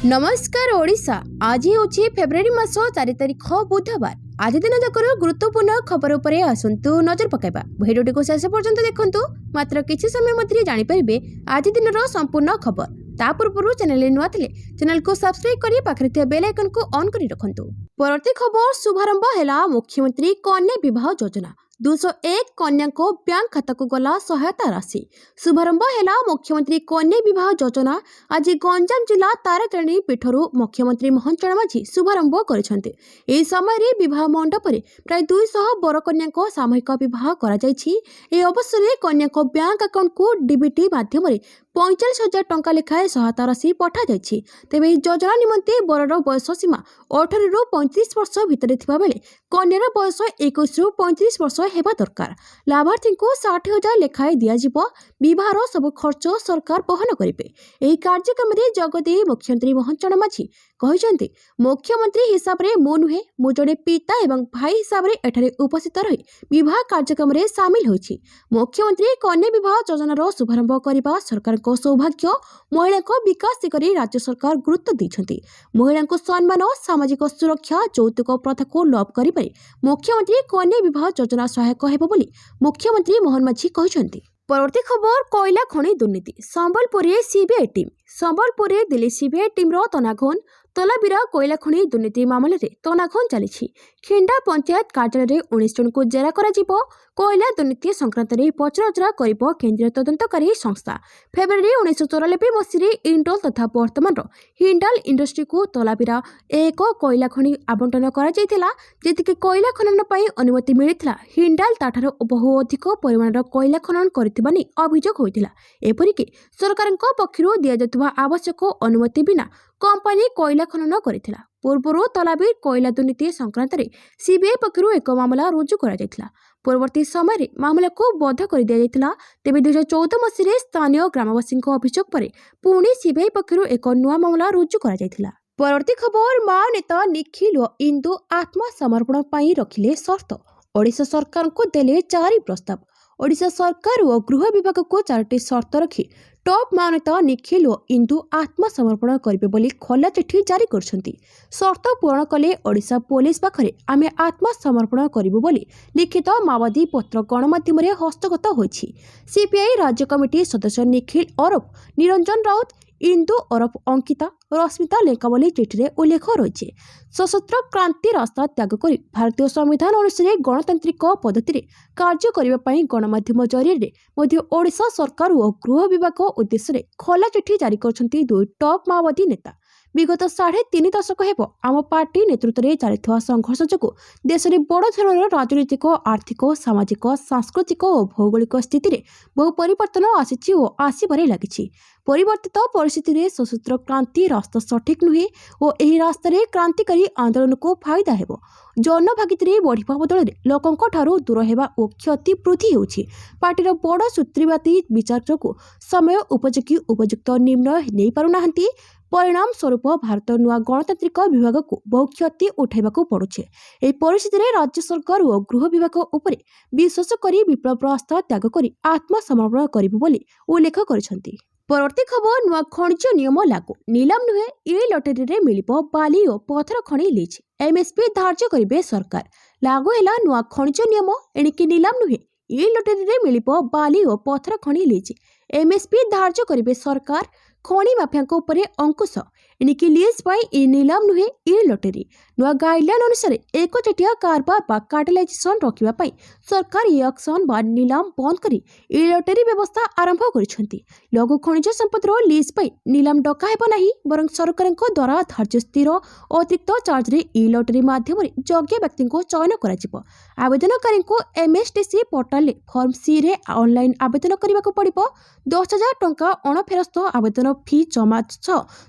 नमस्कार ओडिशा। आज होची फेब्रुआरी मास 4 तारिख बुधवार। आज दिन जाकर गुरुत्वपूर्ण खबर उपरे आसंतु नजर पकाइबा। भिडियोटी को शेष पर्यंत देखंतु। मात्र किछि समय मध्य जानि परिबे आज दिनर संपूर्ण खबर। ता पूर्व चैनल नुआ थिले चैनल को सब्सक्राइब करी पाखरे थिया बेल आइकन को ऑन करी रखंतु। परवर्ती खबर शुभारंभ हैला मुख्यमंत्री कन्या विवाह योजना। 201 कन्या को बैंक खाता को गला सहायता राशि। शुभारंभ हैला मुख्यमंत्री कन्या विवाह योजना। आज गंजाम जिला तारातारिणी पीठरू मुख्यमंत्री मोहन चरण माझी शुभारंभ करिसेंते। एही समय रे विवाह मंडप रे प्राय 200 बर कन्या को सामूहिक विवाह करा जायछि। ए अवसर रे कन्या को बैंक अकाउंट को डीबीटी माध्यम रे 45,000 टंका लेखाएं सहायता राशि पठा जायछि। तेबे योजना निमंते बरर बयस सीमा 18 रु 35 वर्ष भितर थिबा बेले कन्यार बयस 21 रु 35 वर्ष हेबा दरकार। लाभार्थी को 60,000 लेखाएं दिया जिवो। विवाहर सब खर्च सरकार बहन करिवे। एही कार्यक्रम रे जगदे मुख्यमंत्री मोहन चरण माझी कहिसेंते, मुख्यमंत्री हिसाब रे मो नुहे, मो जड़े पिता एवं भाई हिसाब रे एठारे उपस्थित रही विवाह कार्यक्रम रे शामिल होइछि। मुख्यमंत्री कन्या विवाह योजनार शुभारंभ करिबा सरकार को सौभाग्य। महिला को विकास दिगरे राज्य सरकार गुरुत्व दैछंती। महिला को सम्मान, सामाजिक सुरक्षा, यौतुक प्रथा को लोप करिबारे मुख्यमंत्री कन्या विवाह योजना सहायक हेबो बोली मुख्यमंत्री मोहन माझी कहिसेंती। परवर्ती खबर कोयला खनि दुर्नीति। Sambalpur CBI team. Sambalpur Delhi CBI team रो तनाघन तलाबिरा कोयला खनि दुर्नीति मामले रे तनाघन चली। खिंडा पंचायत कार्यालय रे 19 जन को जेरा करा जिवो। कोयला दुर्नीति संक्रांत रे पचराउचरा करिबो केंद्रीय तदंतकारी संस्था। फेब्रुआरी 1994 मसीह इंडोल तथा वर्तमान हिंडाल इंडस्ट्री को तलाबिरा एक कोयला खनि आवंटन करा जायतिला। जेतिके कोयला खनन पई अनुमति मिलिथिला हिंडाल ताठार बहु अधिक परिमाणर कोयला खनन करथिबा नै अभियोग होइतिला। एपरिके सरकारक पक्षरु दिया जतुवा आवश्यक अनुमति बिना कंपनी कोयला खनन करिथिला। पूर्वरु तलाबी कोयला दुर्नीति संक्रांत रे सीबीआई पक्षरु एक मामला रुजु करा जायतिला। पूर्ववर्ती समय रे मामला को बध कर दिया जायतिला। तेबे 2014 मसीह रे स्थानीय ग्रामवासी अभियोग पर पुणी सीबीआई पक्षरु एक नुआ मामला रुजु करा जायतिला। परवर्ती खबर माओ नेता निखिल और इंदु आत्मसमर्पण पई रखिले शर्त। ओडिशा सरकार को देले 4 प्रस्ताव। ओडिशा सरकार और गृह विभाग को 4टी शर्त रखी टॉप माओ नेता निखिल और इंदु आत्मसमर्पण करिवे बोली खोला चिठी जारी करछंती। शर्त पूर्ण कले ओडिशा पुलिस पाखरे आमे आत्मसमर्पण करिवु बोली लिखित माओवादी पत्र गणमाध्यम रे हस्तगत होइछि। सीपीआई राज्य कमिटी सदस्य निखिल ओरफ निरंजन राउत, इंदु ओरफ अंकिता, रश्मिता लेखा बोली चिठी रे उल्लेख रही। सशस्त्र क्रांति रास्ता त्याग करी भारतीय संविधान अनुसार गणतांत्रिक पद्धति रे कार्य करिबा पई गणमाध्यम जरिए मध्य ओडिशा सरकार और गृह विभाग उद्देश्य खोला चिठी जारी करछंती 2 टॉप माओवादी नेता। विगत 3.5 दशक हेब आम पार्टी नेतृत्व में चलता संघर्ष जो देश में बड़ धरणर राजनीतिक, आर्थिक, सामाजिक, सांस्कृतिक और भौगोलिक स्थिति में बहु परिवर्तन आसी और आसबार लगी। परिवर्तित परिस्थिति में सशस्त्र क्रांति रास्ता सठिक नुहे और यह रास्तार क्रांतिकारी आंदोलन को फायदा हेब। जनभागिदारी बढ़िया बदल लोकों ठारू दूर हेबा और क्षति वृद्धि होउछि। पार्टीर बड़ सूत्रीवादी विचार जो समय उपयोगी उपयुक्त निर्णय नहीं पारुनाहांती। परिणाम स्वरूप भारत नुआ गणतांत्रिक विभाग को बहु क्षति उठाइबाकू पड़ुछे। एही परिस्थिति रे राज्य सरकार और गृह विभाग उपरे विश्वास करी विप्लव रास्ता त्याग करी आत्मसमर्पण करिबु बोली उल्लेख करिसेंती। परवर्ती खबर नुआ खनिज नियम लागू। नीलाम नुहे ई लटरी रे मिलिबो बाली और पथर खनि लीज। एमएसपी धार्य करिवे सरकार। लागू हैला नुआ खनिज नियम। एणिकी नीलाम नुहे ई लटरी रे मिलिबो बाली और पथर खनि लीज। एमएसपी धार्य करिवे सरकार। खनि माफिया उपरे अंकुश। एणिकी लीज पाई ई नीलाम नुहे ई लटरी। नुआ गाइडलाइन अनुसार एक चटिया कारबार बा कार्टेलाइजेशन रखिबा पई सरकार ई ऑक्शन बा नीलाम बंद करी ई लटरी व्यवस्था आरंभ करिसेंती। लघु खनिज संपद रो लीज पाई नीलाम डका हेबो नाही, बरं सरकार द्वारा धार्य स्थिर अतिरिक्त चार्ज रे ई लटरी माध्यम रे योग्य व्यक्ति को चयन करा जिवो। आवेदनकारी को एमएसटीसी पोर्टल फॉर्म सी रे ऑनलाइन आवेदन करबाको पड़िबो। 10,000 टंका अणफेरस्त आवेदन फी जमा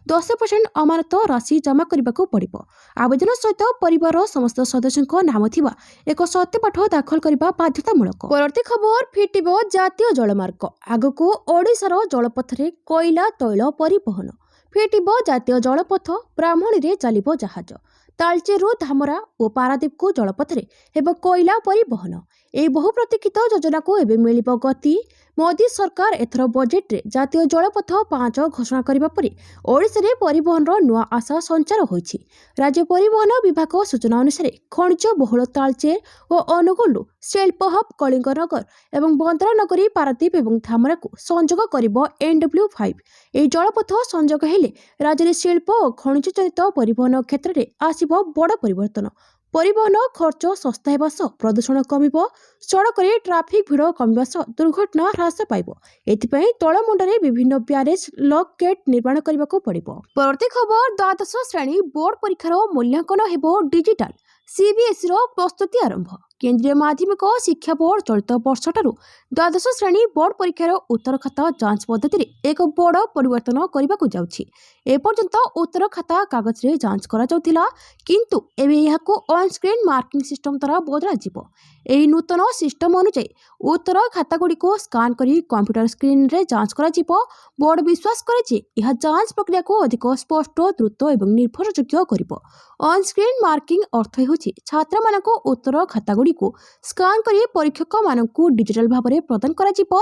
10% अमानत राशि जमा करबाको पड़िबो। आवेदन सहित परिवार समस्त सदस्यों नाम थिबा एक सत्यपाठ दाखल करबा बाध्यतामूलक। परवर्ती खबर फिटिबो जातीय जलमार्ग। आगको ओडिशार जलपथ रे कोयला तैल परिवहन। फिटिबो जातीय जलपथ। ब्राह्मणी रे चलिबो जहाज। तालचेरु धामरा और पारादीप को जलपथ रे हेबो कोयला परिवहन। ଏହି ବହୁ ପ୍ରତୀକ୍ଷିତ ଯୋଜନାକୁ ଏବେ ମିଳିବ ଗତି। ମୋଦି ସରକାର ଏଥର ବଜେଟ୍ରେ ଜାତୀୟ ଜଳପଥ 5 ଘୋଷଣା କରିବା ପରେ ଓଡ଼ିଶାରେ ପରିବହନର ନୂଆ ଆଶା ସଞ୍ଚାର ହୋଇଛି। ରାଜ୍ୟ ପରିବହନ ବିଭାଗ ସୂଚନା ଅନୁସାରେ ଖଣିଜ ବହୁଳ ତାଳଚେର ଓ ଅନୁଗୁଳରୁ ଶିଳ୍ପ ହବ୍ କଳିଙ୍ଗନଗର ଏବଂ ବନ୍ଦରନଗରୀ ପାରାଦୀପ ଏବଂ ଧାମରାକୁ ସଂଯୋଗ କରିବ NW5। ଏହି ଜଳପଥ ସଂଯୋଗ ହେଲେ ରାଜ୍ୟରେ ଶିଳ୍ପ ଓ ଖଣିଜଜନିତ ପରିବହନ କ୍ଷେତ୍ରରେ ଆସିବ ବଡ଼ ପରିବର୍ତ୍ତନ। ପରିବହନ ଖର୍ଚ୍ଚ ଶସ୍ତା ହେବା ସହ ପ୍ରଦୂଷଣ କମିବ, ସଡ଼କରେ ଟ୍ରାଫିକ୍ ଭିଡ଼ କମିବା ସହ ଦୁର୍ଘଟଣା ହ୍ରାସ ପାଇବ। ଏଥିପାଇଁ ତଳମୁଣ୍ଡରେ ବିଭିନ୍ନ ବ୍ୟାରେଜ ଲକ୍ ଗେଟ୍ ନିର୍ମାଣ କରିବାକୁ ପଡ଼ିବ। ପରବର୍ତ୍ତୀ ଖବର, ଦ୍ୱାଦଶ ଶ୍ରେଣୀ ବୋର୍ଡ ପରୀକ୍ଷାର ମୂଲ୍ୟାଙ୍କନ ହେବ ଡିଜିଟାଲ। CBSEର ପ୍ରସ୍ତୁତି ଆରମ୍ଭ। କେନ୍ଦ୍ରୀୟ ମାଧ୍ୟମିକ ଶିକ୍ଷା ବୋର୍ଡ ଚଳିତ ବର୍ଷଠାରୁ ଦ୍ୱାଦଶ ଶ୍ରେଣୀ ବୋର୍ଡ ପରୀକ୍ଷାର ଉତ୍ତର ଖାତା ଯାଞ୍ଚ ପଦ୍ଧତିରେ ଏକ ବଡ଼ ପରିବର୍ତ୍ତନ କରିବାକୁ ଯାଉଛି। ଏପର୍ଯ୍ୟନ୍ତ ଉତ୍ତର ଖାତା କାଗଜରେ ଯାଞ୍ଚ କରାଯାଉଥିଲା, କିନ୍ତୁ ଏବେ ଏହାକୁ ଅନ୍-ସ୍କ୍ରିନ୍ ମାର୍କିଂ ସିଷ୍ଟମ ଦ୍ୱାରା ବଦଳାଯିବ। ଏହି ନୂତନ ସିଷ୍ଟମ ଅନୁଯାୟୀ ଉତ୍ତର ଖାତାଗୁଡ଼ିକୁ ସ୍କାନ୍ କରି କମ୍ପ୍ୟୁଟର ସ୍କ୍ରିନ୍ରେ ଯାଞ୍ଚ କରାଯିବ। ବୋର୍ଡ ବିଶ୍ୱାସ କରେ ଯେ ଏହା ଯାଞ୍ଚ ପ୍ରକ୍ରିୟାକୁ ଅଧିକ ସ୍ପଷ୍ଟ, ଦ୍ରୁତ ଏବଂ ନିର୍ଭରଯୋଗ୍ୟ କରିବ। ଅନ୍-ସ୍କ୍ରିନ୍ ମାର୍କିଂ ଅର୍ଥ ହେଉଛି ଛାତ୍ରମାନଙ୍କ ଉତ୍ତର ଖାତାଗୁଡ଼ିକୁ ସ୍କାନ୍ କରି ପରୀକ୍ଷକମାନଙ୍କୁ ଡିଜିଟାଲ ଭାବରେ ପ୍ରଦାନ କରାଯିବ।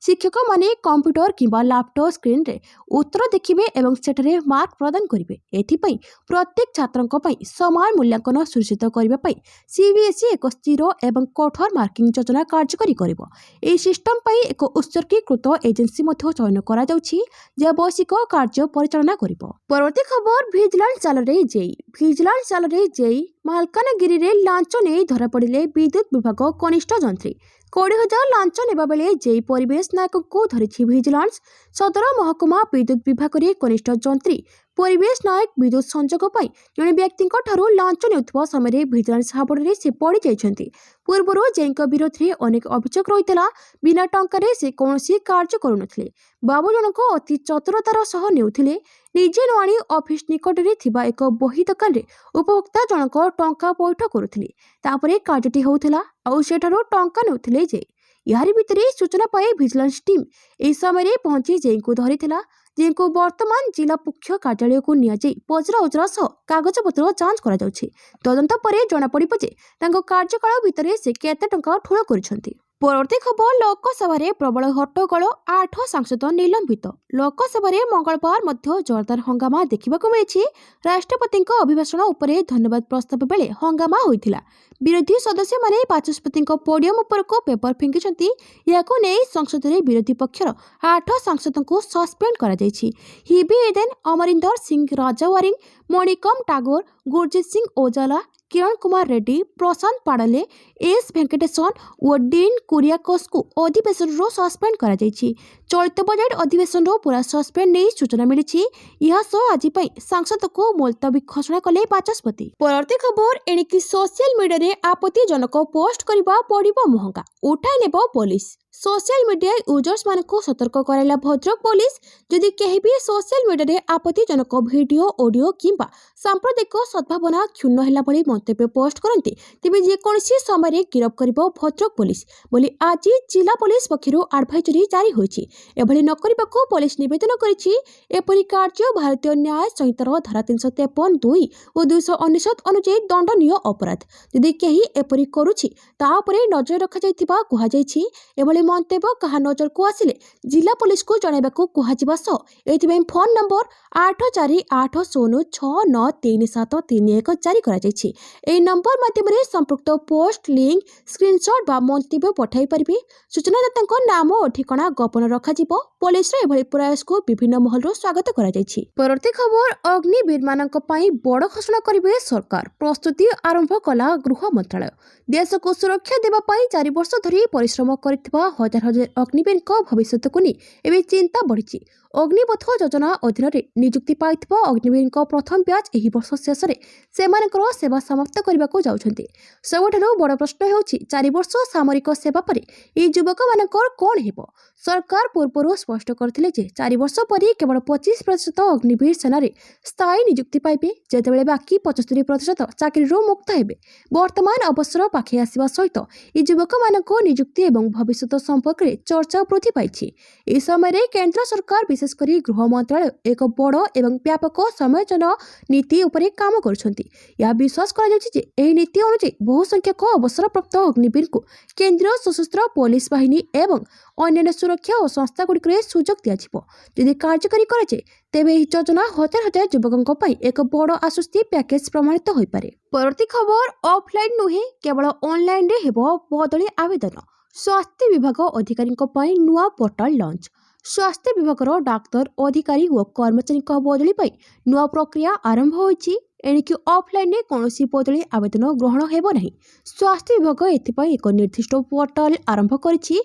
ଶିକ୍ଷକମାନେ କମ୍ପ୍ୟୁଟର କିମ୍ବା ଲାପଟପ୍ ସ୍କ୍ରିନ୍ରେ ଉତ୍ତର ଦେଖିବେ ଏବଂ ସେଠାରେ ମାର୍କ ପ୍ରଦାନ କରିବେ। ଏଥିପାଇଁ ପ୍ରତ୍ୟେକ ଛାତ୍ରଙ୍କ ପାଇଁ ସମାନ ମୂଲ୍ୟାଙ୍କନ ସୁନିଶ୍ଚିତ କରିବା ପାଇଁ CBSE ଏକ ସ୍ଥିର ଏବଂ କଠୋର ମାର୍କିଂ ଯୋଜନା କାର୍ଯ୍ୟକାରୀ କରିବ। ଏହି ସିଷ୍ଟମ ପାଇଁ ଏକ ଉତ୍ସର୍ଗୀକୃତ ଏଜେନ୍ସି ମଧ୍ୟ ଚୟନ କରାଯାଉଛି, ଯାହା ବୈଷୟିକ କାର୍ଯ୍ୟ ପରିଚାଳନା କରିବ। ପରବର୍ତ୍ତୀ ଖବର, ଭିଜିଲାନ୍ସ ଜାଲରେ ଜେଇ। ଭିଜିଲାନ୍ସ ଜାଲରେ ଜେଇ। ମାଲକାନଗିରିରେ ଲାଞ୍ଚ ନେଇ ଧରାପଡ଼ିଲେ ବିଦ୍ୟୁତ ବିଭାଗ କନିଷ୍ଠ ଯନ୍ତ୍ରୀ। 20,000 ଲାଞ୍ଚ ନେବା ବେଳେ ଜେଇ ପରିବେଶ ନାୟକଙ୍କୁ ଧରିଛି ଭିଜିଲାନ୍ସ। ସଦର ମହକୁମା ବିଦ୍ୟୁତ ବିଭାଗରେ କନିଷ୍ଠ ଯନ୍ତ୍ରୀ ପରିବେଶ ନାୟକ ବିଦ୍ୟୁତ ସଂଯୋଗ ପାଇଁ ଜଣେ ବ୍ୟକ୍ତିଙ୍କ ଠାରୁ ଲାଞ୍ଚ ନେଉଥିବା ସମୟରେ ଭିଜିଲାନ୍ସ ହାବୁଡ଼ରେ ସେ ପଡ଼ିଯାଇଛନ୍ତି। ପୂର୍ବରୁ ଜେଇଙ୍କ ବିରୋଧରେ ଅନେକ ଅଭିଯୋଗ ରହିଥିଲା। ବିନା ଟଙ୍କାରେ ସେ କୌଣସି କାର୍ଯ୍ୟ କରୁନଥିଲେ। ବାବୁ ଜଣକ ଅତି ଚତୁରତାର ସହ ନେଉଥିଲେ। ନିଜେ ନ ଆଣି ଅଫିସ ନିକଟରେ ଥିବା ଏକ ବହି ଦୋକାନରେ ଉପଭୋକ୍ତା ଜଣକ ଟଙ୍କା ପଇଠ କରୁଥିଲେ। ତାପରେ କାର୍ଯ୍ୟଟି ହେଉଥିଲା ଆଉ ସେଠାରୁ ଟଙ୍କା ନେଉଥିଲେ ଜେଇ। ଏହାରି ଭିତରେ ସୂଚନା ପାଇ ଭିଜିଲାନ୍ସ ଟିମ୍ ଏହି ସମୟରେ ପହଞ୍ଚି ଜେଇଙ୍କୁ ଧରିଥିଲା। ଜେଇଙ୍କୁ ବର୍ତ୍ତମାନ ଜିଲ୍ଲା ମୁଖ୍ୟ କାର୍ଯ୍ୟାଳୟକୁ ନିଆଯାଇ ପଚରାଉଚରା ସହ କାଗଜପତ୍ର ଯାଞ୍ଚ କରାଯାଉଛି। ତଦନ୍ତ ପରେ ଜଣାପଡ଼ିବ ଯେ ତାଙ୍କ କାର୍ଯ୍ୟକାଳ ଭିତରେ ସେ କେତେ ଟଙ୍କା ଠୁଳ କରିଛନ୍ତି। ପରବର୍ତ୍ତୀ ଖବର, ଲୋକସଭାରେ ପ୍ରବଳ ହଟ୍ଟଗୋଳ, 8 ସାଂସଦ ନିଲମ୍ବିତ। ଲୋକସଭାରେ ମଙ୍ଗଳବାର ମଧ୍ୟ ଜୋରଦାର ହଙ୍ଗାମା ଦେଖିବାକୁ ମିଳିଛି। ରାଷ୍ଟ୍ରପତିଙ୍କ ଅଭିଭାଷଣ ଉପରେ ଧନ୍ୟବାଦ ପ୍ରସ୍ତାବ ବେଳେ ହଙ୍ଗାମା ହୋଇଥିଲା। ବିରୋଧୀ ସଦସ୍ୟମାନେ ବାଚସ୍ପତିଙ୍କ ପୋଡିୟମ ଉପରକୁ ପେପର ଫିଙ୍ଗିଛନ୍ତି। ଏହାକୁ ନେଇ ସଂସଦରେ ବିରୋଧୀ ପକ୍ଷର 8 ସାଂସଦଙ୍କୁ ସସ୍ପେଣ୍ଡ କରାଯାଇଛି। ହିବି ଏଦେନ, ଅମରିନ୍ଦର ସିଂ ରାଜାୱାରିଂ, ମଣିକମ ଟାଗୋର, ଗୁରଜିତ ସିଂ ଓଜାଲା, କିରଣ କୁମାର ରେଡ୍ଡି, ପ୍ରଶାନ୍ତ ପାଡ଼ାଲେ, ଏସ୍ ଭେଙ୍କଟେଶନ ଓ ଡିନ୍ କୁରିଆକୋସଙ୍କୁ ଅଧିବେଶନରୁ ସସ୍ପେଣ୍ଡ କରାଯାଇଛି। ଚଳିତ ବଜେଟ୍ ଅଧିବେଶନରୁ ପୁରା ସସ୍ପେଣ୍ଡ ନେଇ ସୂଚନା ମିଳିଛି। ଏହା ସହ ଆଜି ପାଇଁ ସାଂସଦକୁ ମୁଲତବୀ ଘୋଷଣା କଲେ ବାଚସ୍ପତି। ପରବର୍ତ୍ତୀ ଖବର, ଏଣିକି ସୋସିଆଲ ମିଡିଆରେ ଆପତ୍ତିଜନକ ପୋଷ୍ଟ କରିବା ପଡ଼ିବ ମହଙ୍ଗା, ଉଠାଇ ନେବ ପୋଲିସ। ସୋସିଆଲ ମିଡିଆ ୟୁଜର୍ସମାନଙ୍କୁ ସତର୍କ କରାଇଲା ଭଦ୍ରକ ପୋଲିସ। ଯଦି କେହି ବି ସୋସିଆଲ ମିଡିଆରେ ଆପତ୍ତିଜନକ ଭିଡିଓ, ଅଡିଓ କିମ୍ବା ସାମ୍ପ୍ରଦାୟିକ ସଦ୍ଭାବନା କ୍ଷୁଣ୍ଣ ହେଲା ଭଳି ମନ୍ତବ୍ୟ ପୋଷ୍ଟ କରନ୍ତି, ତେବେ ଯେକୌଣସି ସମୟରେ ଗିରଫ କରିବ ଭଦ୍ରକ ପୋଲିସ ବୋଲି ଆଜି ଜିଲ୍ଲା ପୋଲିସ ପକ୍ଷରୁ ଆଡଭାଇଜରି ଜାରି ହୋଇଛି। ଏଭଳି ନ କରିବାକୁ ପୋଲିସ ନିବେଦନ କରିଛି। ଏପରି କାର୍ଯ୍ୟ ଭାରତୀୟ ନ୍ୟାୟ ସଂହିତାର ଧାରା 353(2) ଓ 299 ଅନୁଯାୟୀ ଦଣ୍ଡନୀୟ ଅପରାଧ। ଯଦି କେହି ଏପରି କରୁଛି ତା ଉପରେ ନଜର ରଖାଯାଇଥିବା କୁହାଯାଇଛି। ଏଭଳି ମନ୍ତବ୍ୟ କାହା ନଜରକୁ ଆସିଲେ ଜିଲ୍ଲା ପୋଲିସକୁ ଜଣାଇବାକୁ କୁହାଯିବା ସହ ଏଥିପାଇଁ ଫୋନ୍ ନମ୍ବର 8480693731 ଜାରି କରାଯାଇଛି। ଏହି ନମ୍ବର ମାଧ୍ୟମରେ ସମ୍ପୃକ୍ତ ପୋଷ୍ଟ, ଲିଙ୍କ, ସ୍କ୍ରିନଶଟ ବା ମନ୍ତବ୍ୟ ପଠାଇ ପାରିବେ। ସୂଚନାଦାତାଙ୍କ ନାମ ଓ ଠିକଣା ଗୋପନ ରଖାଯିବ। ପୋଲିସର ଏଭଳି ପ୍ରୟାସକୁ ବିଭିନ୍ନ ମହଲରୁ ସ୍ୱାଗତ କରାଯାଇଛି। ପରବର୍ତ୍ତୀ ଖବର, ଅଗ୍ନିବୀରମାନଙ୍କ ପାଇଁ ବଡ଼ ଘୋଷଣା କରିବେ ସରକାର। ପ୍ରସ୍ତୁତି ଆରମ୍ଭ କଲା ଗୃହ ମନ୍ତ୍ରାଳୟ। ଦେଶକୁ ସୁରକ୍ଷା ଦେବା ପାଇଁ 4 ବର୍ଷ ଧରି ପରିଶ୍ରମ କରିଥିବା ହଜାର ହଜାର ଅଗ୍ନିବୀରଙ୍କ ଭବିଷ୍ୟତକୁ ନେଇ ଏବେ ଚିନ୍ତା ବଢ଼ିଛି। ଅଗ୍ନିପଥ ଯୋଜନା ଅଧୀନରେ ନିଯୁକ୍ତି ପାଇଥିବା ଅଗ୍ନିବୀରଙ୍କ ପ୍ରଥମ ବ୍ୟାଚ୍ ଏହି ବର୍ଷ ଶେଷରେ ସେମାନଙ୍କର ସେବା ସମାପ୍ତ କରିବାକୁ ଯାଉଛନ୍ତି। ସବୁଠାରୁ ବଡ଼ ପ୍ରଶ୍ନ ହେଉଛି 4 ବର୍ଷ ସାମରିକ ସେବା ପରେ ଏହି ଯୁବକମାନଙ୍କର କ'ଣ ହେବ? ସରକାର ପୂର୍ବରୁ ସ୍ପଷ୍ଟ କରିଥିଲେ ଯେ 4 ବର୍ଷ ପରେ କେବଳ 25% ଅଗ୍ନିବୀର ସେନାରେ ସ୍ଥାୟୀ ନିଯୁକ୍ତି ପାଇବେ, ଯେତେବେଳେ ବାକି 75% ଚାକିରିରୁ ମୁକ୍ତ ହେବେ। ବର୍ତ୍ତମାନ ଅବସର ପାଖେଇ ଆସିବା ସହିତ ଏହି ଯୁବକମାନଙ୍କ ନିଯୁକ୍ତି ଏବଂ ଭବିଷ୍ୟତ ସମ୍ପର୍କରେ ଚର୍ଚ୍ଚା ବୃଦ୍ଧି ପାଇଛି। ଏହି ସମୟରେ କେନ୍ଦ୍ର ସରକାର ବିଶେଷକରି ଗୃହ ମନ୍ତ୍ରାଳୟ ଏକ ବଡ଼ ଏବଂ ବ୍ୟାପକ ସମୟୋଜନ ନୀତି ଉପରେ କାମ କରୁଛନ୍ତି। ଏହା ବିଶ୍ୱାସ କରାଯାଉଛି ଯେ ଏହି ନୀତି ଅନୁଯାୟୀ ବହୁ ସଂଖ୍ୟକ ଅବସରପ୍ରାପ୍ତ ଅଗ୍ନିବୀରଙ୍କୁ କେନ୍ଦ୍ରୀୟ ସଶସ୍ତ୍ର ପୋଲିସ ବାହିନୀ ଏବଂ ଅନ୍ୟାନ୍ୟ ସୁରକ୍ଷା ଓ ସଂସ୍ଥାଗୁଡ଼ିକରେ ସୁଯୋଗ ଦିଆଯିବ। ଯଦି କାର୍ଯ୍ୟକାରୀ କରାଯାଏ ତେବେ ଏହି ଯୋଜନା ହଜାର ହଜାର ଯୁବକଙ୍କ ପାଇଁ ଏକ ବଡ଼ ଆଶ୍ୱସ୍ତି ପ୍ୟାକେଜ ପ୍ରମାଣିତ ହୋଇପାରେ। ପରବର୍ତ୍ତୀ ଖବର, ଅଫଲାଇନ୍ ନୁହେଁ କେବଳ ଅନଲାଇନରେ ହେବ ବଦଳି ଆବେଦନ। ସ୍ୱାସ୍ଥ୍ୟ ବିଭାଗ ଅଧିକାରୀଙ୍କ ପାଇଁ ନୂଆ ପୋର୍ଟାଲ ଲଞ୍ଚ। ସ୍ୱାସ୍ଥ୍ୟ ବିଭାଗର ଡାକ୍ତର, ଅଧିକାରୀ ଓ କର୍ମଚାରୀଙ୍କ ବଦଳି ପାଇଁ ନୂଆ ପ୍ରକ୍ରିୟା ଆରମ୍ଭ ହୋଇଛି। ଏଣିକି ଅଫଲାଇନରେ କୌଣସି ବଦଳି ଆବେଦନ ଗ୍ରହଣ ହେବ ନାହିଁ। ସ୍ୱାସ୍ଥ୍ୟ ବିଭାଗ ଏଥିପାଇଁ ଏକ ନିର୍ଦ୍ଦିଷ୍ଟ ପୋର୍ଟାଲ ଆରମ୍ଭ କରିଛି।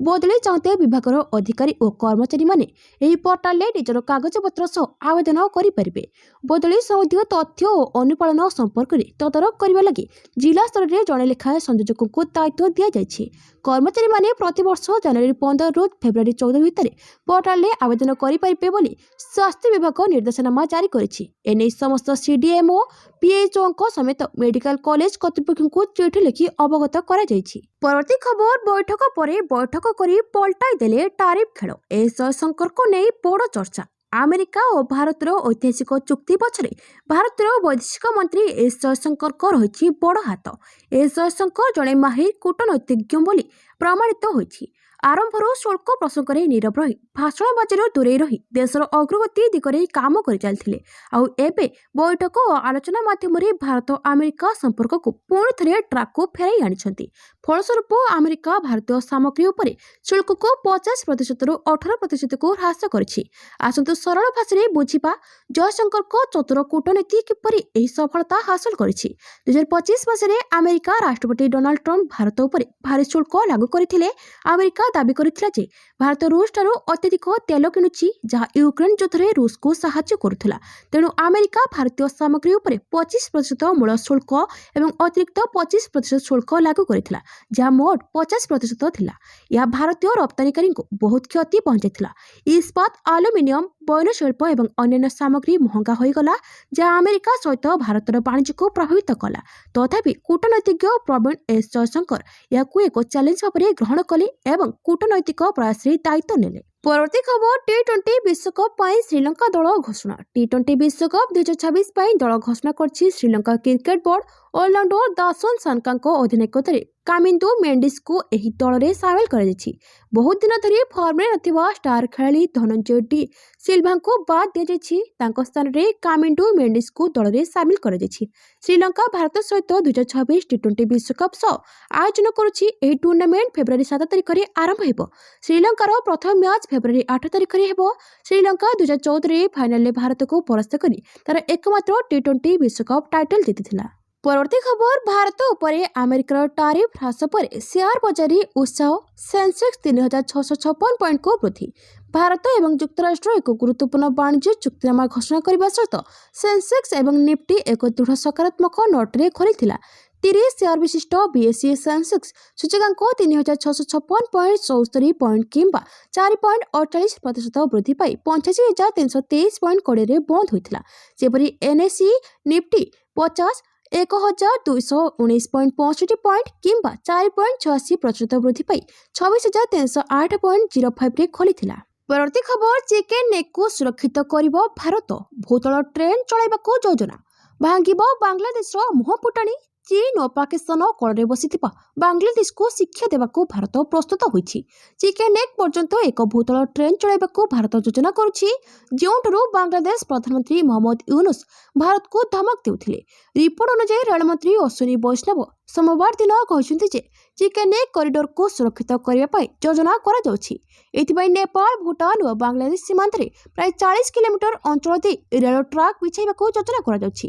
ବଦଳି ଚାହୁଁଥିବା ବିଭାଗର ଅଧିକାରୀ ଓ କର୍ମଚାରୀମାନେ ଏହି ପୋର୍ଟାଲରେ ନିଜର କାଗଜପତ୍ର ସହ ଆବେଦନ କରିପାରିବେ। ବଦଳି ସମ୍ବନ୍ଧୀୟ ତଥ୍ୟ ଓ ଅନୁପାଳନ ସମ୍ପର୍କରେ ତଦାରଖ କରିବା ଲାଗି ଜିଲ୍ଲା ସ୍ତରରେ ଜଣେ ଲେଖାଏଁ ସଂଯୋଜକଙ୍କୁ ଦାୟିତ୍ୱ ଦିଆଯାଇଛି। କର୍ମଚାରୀମାନେ ପ୍ରତିବର୍ଷ ଜାନୁଆରୀ 15ରୁ ଫେବୃଆରୀ 14 ଭିତରେ ପୋର୍ଟାଲରେ ଆବେଦନ କରିପାରିବେ ବୋଲି ସ୍ୱାସ୍ଥ୍ୟ ବିଭାଗ ନିର୍ଦ୍ଦେଶନାମା ଜାରି କରିଛି। ଏନେଇ ସମସ୍ତ CDMO, PHOଙ୍କ ସମେତ ମେଡିକାଲ କଲେଜ କର୍ତ୍ତୃପକ୍ଷଙ୍କୁ ଚିଠି ଲେଖି ଅବଗତ କରାଯାଇଛି। ପରବର୍ତ୍ତୀ ଖବର, ବୈଠକ ପରେ ବୈଠକ କରି ପଲଟାଇ ଦେଲେ ଟାରିଫ ଖେଳ। ଏସ୍ ଜୟଶଙ୍କରଙ୍କୁ ନେଇ ବଡ଼ ଚର୍ଚ୍ଚା। ଆମେରିକା ଓ ଭାରତର ଐତିହାସିକ ଚୁକ୍ତି ପଛରେ ଭାରତର ବୈଦେଶିକ ମନ୍ତ୍ରୀ ଏସ୍ ଜୟଶଙ୍କରଙ୍କ ରହିଛି ବଡ଼ ହାତ। ଏସ୍ ଜୟଶଙ୍କର ଜଣେ ମାହିର କୂଟନୈତିଜ୍ଞ ବୋଲି ପ୍ରମାଣିତ ହୋଇଛି। ଆରମ୍ଭରୁ ଶୁଳ୍କ ପ୍ରସଙ୍ଗରେ ନୀରବ ରହି ଭାଷଣବାଜିରୁ ଦୂରେଇ ରହି ଦେଶର ଅଗ୍ରଗତି ଦିଗରେ କାମ କରିଚାଲିଥିଲେ। ଆଉ ଏବେ ବୈଠକ ଓ ଆଲୋଚନା ମାଧ୍ୟମରେ ଭାରତ ଆମେରିକା ସମ୍ପର୍କକୁ ପୁଣି ଥରେ ଟ୍ରାକକୁ ଫେରାଇ ଆଣିଛନ୍ତି। ଫଳସ୍ୱରୂପ ଆମେରିକା ଭାରତୀୟ ସାମଗ୍ରୀ ଉପରେ ଶୁଳ୍କକୁ 50%ରୁ 18%କୁ ହ୍ରାସ କରିଛି। ଆସନ୍ତୁ ସରଳ ଭାଷାରେ ବୁଝିବା, ଜୟଶଙ୍କରଙ୍କ ଚତୁର କୂଟନୀତି କିପରି ଏହି ସଫଳତା ହାସଲ କରିଛି। 2025 ମସିହାରେ ଆମେରିକା ରାଷ୍ଟ୍ରପତି ଡୋନାଲ୍ଡ ଟ୍ରମ୍ପ ଭାରତ ଉପରେ ଭାରି ଶୁଳ୍କ ଲାଗୁ କରିଥିଲେ। ଆମେରିକା ଦାବି କରିଥିଲା ଯେ ଭାରତ ରୁଷଠାରୁ ଅତ୍ୟଧିକ ତେଲ କିଣୁଛି, ଯାହା ୟୁକ୍ରେନ ଯୁଦ୍ଧରେ ରୁଷକୁ ସାହାଯ୍ୟ କରୁଥିଲା। ତେଣୁ ଆମେରିକା ଭାରତୀୟ ସାମଗ୍ରୀ ଉପରେ 25% ମୂଳ ଶୁଳ୍କ ଏବଂ ଅତିରିକ୍ତ 25% ଶୁଳ୍କ ଲାଗୁ କରିଥିଲା, ଯାହା ମୋଟ 50% ଥିଲା। ଏହା ଭାରତୀୟ ରପ୍ତାନିକାରୀଙ୍କୁ ବହୁତ କ୍ଷତି ପହଞ୍ଚାଇଥିଲା। ଇସ୍ପାତ, ଆଲୁମିନିୟମ, ବୟନଶିଳ୍ପ ଏବଂ ଅନ୍ୟାନ୍ୟ ସାମଗ୍ରୀ ମହଙ୍ଗା ହୋଇଗଲା, ଯାହା ଆମେରିକା ସହିତ ଭାରତର ବାଣିଜ୍ୟକୁ ପ୍ରଭାବିତ କଲା। ତଥାପି କୂଟନୈତିଜ୍ଞ ପ୍ରବୀଣ ଏସ୍ ଜୟଶଙ୍କର ଏହାକୁ ଏକ ଚ୍ୟାଲେଞ୍ଜ ଭାବରେ ଗ୍ରହଣ କଲେ ଏବଂ କୂଟନୈତିକ ପ୍ରୟାସରେ ଦାୟିତ୍ୱ ନେଲେ। ପରବର୍ତ୍ତୀ ଖବର, T20 ବିଶ୍ୱକପ୍ ପାଇଁ ଶ୍ରୀଲଙ୍କା ଦଳ ଘୋଷଣା। T20 ବିଶ୍ୱକପ୍ 2026 ପାଇଁ ଦଳ ଘୋଷଣା କରିଛି Sri Lanka cricket board. Allrounder ଦାସନ ସାନକାଙ୍କ ଅଧିନାୟକତ୍ୱରେ Kamindu ମେଣ୍ଡିସଙ୍କୁ ଏହି ଦଳରେ ସାମିଲ କରାଯାଇଛି। ବହୁତ ଦିନ ଧରି ଫର୍ମରେ ନଥିବା ଷ୍ଟାର ଖେଳାଳି ଧନଞ୍ଜୟ ଡି ସିଲଭାଙ୍କୁ ବାଦ୍ ଦିଆଯାଇଛି। ତାଙ୍କ ସ୍ଥାନରେ କାମିନ୍ଦୁ ମେଣ୍ଡିସଙ୍କୁ ଦଳରେ ସାମିଲ କରାଯାଇଛି। ଶ୍ରୀଲଙ୍କା ଭାରତ ସହିତ 2026 T20 ବିଶ୍ୱକପ୍ ସହ ଆୟୋଜନ କରୁଛି। ଏହି ଟୁର୍ଣ୍ଣାମେଣ୍ଟ ଫେବୃଆରୀ 7 ତାରିଖରେ ଆରମ୍ଭ ହେବ। ଶ୍ରୀଲଙ୍କାର ପ୍ରଥମ ମ୍ୟାଚ୍ ଫେବୃଆରୀ 8 ତାରିଖରେ ହେବ। ଶ୍ରୀଲଙ୍କା 2014ରେ ଫାଇନାଲରେ ଭାରତକୁ ପରାସ୍ତ କରି ତାର ଏକମାତ୍ର T20 ବିଶ୍ୱକପ୍ ଟାଇଟଲ ଜିତିଥିଲା। ପରବର୍ତ୍ତୀ ଖବର, ଭାରତ ଉପରେ ଆମେରିକାର ଟାରିଫ ହ୍ରାସ ପରେ ସେୟାର ବଜାରରେ ଉତ୍ସାହ। ସେନ୍ସେକ୍ସ 3656 ପଏଣ୍ଟକୁ ବୃଦ୍ଧି। ଭାରତ ଏବଂ ଯୁକ୍ତରାଷ୍ଟ୍ର ଏକ ଗୁରୁତ୍ୱପୂର୍ଣ୍ଣ ବାଣିଜ୍ୟ ଚୁକ୍ତିନାମା ଘୋଷଣା କରିବା ସହିତ ସେନ୍ସେକ୍ସ ଏବଂ ନିଫ୍ଟି ଏକ ଦୃଢ଼ ସକାରାତ୍ମକ ନୋଟରେ ଖୋଲିଥିଲା। 30 ସେୟାର ବିଶିଷ୍ଟ BSE ସେନ୍ସେକ୍ସ ସୂଚକାଙ୍କ 3656.74 ପଏଣ୍ଟ କିମ୍ବା 4.48% ବୃଦ୍ଧି ପାଇ 85,323.20ରେ ବନ୍ଦ ହୋଇଥିଲା। ସେପରି NSE ନିଫ୍ଟି 50 1219.65 ପଏଣ୍ଟ କିମ୍ବା 4.86% ବୃଦ୍ଧି ପାଇ 26,308.05ରେ ଖୋଲିଥିଲା। ପରବର୍ତ୍ତୀ ଖବର, ଚିକେନ ନେକକୁ ସୁରକ୍ଷିତ କରିବ ଭାରତ। ଭୂତଳ ଟ୍ରେନ୍ ଚଳାଇବାକୁ ଯୋଜନା। ଭାଙ୍ଗିବ ବାଂଲାଦେଶର ମୁହଁ ଫୁଟାଣି। ଚୀନ ଓ ପାକିସ୍ତାନ କୋଳରେ ବସିଥିବା ବାଂଲାଦେଶକୁ ଶିକ୍ଷା ଦେବାକୁ ଭାରତ ପ୍ରସ୍ତୁତ ହୋଇଛି। ଚିକେନ ନେକ୍ ପର୍ଯ୍ୟନ୍ତ ଏକ ଭୂତଳ ଟ୍ରେନ୍ ଚଳାଇବାକୁ ଭାରତ ଯୋଜନା କରୁଛି, ଯେଉଁଠାରୁ ବାଂଲାଦେଶ ପ୍ରଧାନମନ୍ତ୍ରୀ ମହମ୍ମଦ ୟୁନୁସ ଭାରତକୁ ଧମକ ଦେଉଥିଲେ। ରିପୋର୍ଟ ଅନୁଯାୟୀ ରେଳମନ୍ତ୍ରୀ ଅଶ୍ୱିନୀ ବୈଷ୍ଣବ ସୋମବାର ଦିନ କହିଛନ୍ତି ଯେ ଚିକେନ ନେକ୍ କରିଡରକୁ ସୁରକ୍ଷିତ କରିବା ପାଇଁ ଯୋଜନା କରାଯାଉଛି। ଏଥିପାଇଁ ନେପାଳ, ଭୁଟାନ ଓ ବାଂଲାଦେଶ ସୀମାନ୍ତରେ ପ୍ରାୟ 40 କିଲୋମିଟର ଅଞ୍ଚଳ ଦେଇ ରେଳ ଟ୍ରାକ୍ ବିଛାଇବାକୁ ଯୋଜନା କରାଯାଉଛି।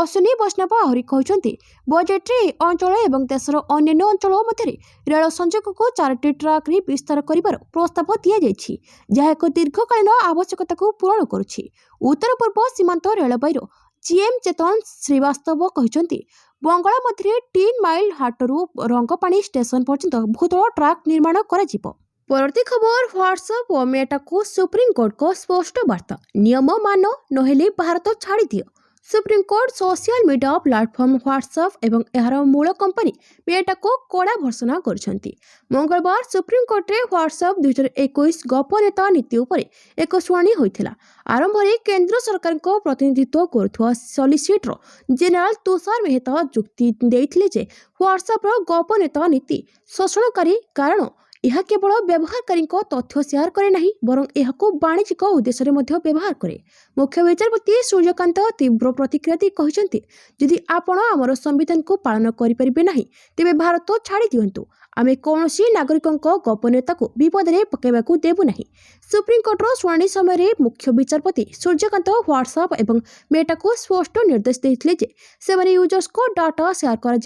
ଅଶ୍ୱିନୀ ବୈଷ୍ଣବ ଆହୁରି କହିଛନ୍ତି, ବଜେଟ୍ରେ ଏହି ଅଞ୍ଚଳ ଏବଂ ଦେଶର ଅନ୍ୟାନ୍ୟ ଅଞ୍ଚଳ ମଧ୍ୟରେ ରେଳ ସଂଯୋଗକୁ 4ଟି ଟ୍ରାକ୍ରେ ବିସ୍ତାର କରିବାର ପ୍ରସ୍ତାବ ଦିଆଯାଇଛି, ଯାହା ଏକ ଦୀର୍ଘକାଳୀନ ଆବଶ୍ୟକତାକୁ ପୂରଣ କରୁଛି। ଉତ୍ତର ପୂର୍ବ ସୀମାନ୍ତ ରେଳବାଇର GM ଚେତନ ଶ୍ରୀବାସ୍ତବ କହିଛନ୍ତି, ବଙ୍ଗଳା ମଧ୍ୟରେ 3 ମାଇଲ ହାଟରୁ ରଙ୍ଗପାଣି ଷ୍ଟେସନ ପର୍ଯ୍ୟନ୍ତ ଭୂତଳ ଟ୍ରାକ୍ ନିର୍ମାଣ କରାଯିବ। ପରବର୍ତ୍ତୀ ଖବର, ହ୍ୱାଟ୍ସଆପ୍ ଓ ମେଟାକୁ ସୁପ୍ରିମକୋର୍ଟଙ୍କ ସ୍ପଷ୍ଟ ବାର୍ତ୍ତା। ନିୟମ ମାନ, ନହେଲେ ଭାରତ ଛାଡ଼ିଦିଅ। Supreme court social media platform WhatsApp एवं यार मूल कंपनी मेटा को कड़ा भर्सना करछंती। मंगलवार सुप्रीमकोर्ट रे व्हाट्सएप 2021 गोपनीयता नीति उपरे एक शुणाणी होइथिला। आरंभ रे केंद्र सरकार को प्रतिनिधित्व करुवा सॉलिसिटर जनरल तुषार मेहता जुक्ति देइथिले जे व्हाट्सएप रो गोपनीयता नीति शोषणकारी कारण यह केवल व्यवहारकारी तथ्य शेयर करे नहीं बरं यह वाणिज्यिक उद्देश्य व्यवहार करे। मुख्य विचारपति सूर्यकांत तीव्र प्रतिक्रिया दी कहते जदि आपण आमर संविधान को पालन करें ना तेरे भारत छाड़ी दिंतु आमे कौनसी नागरिकों गोपनीयता को विपद में पकड़ा देवु नहीं। सुप्रीमकोर्टर शुणाणी समय मुख्य विचारपति सूर्यकांत व्हाट्सएप एवं मेटा को स्पष्ट निर्देश देते से यूजर्स को डाटा शेयर कर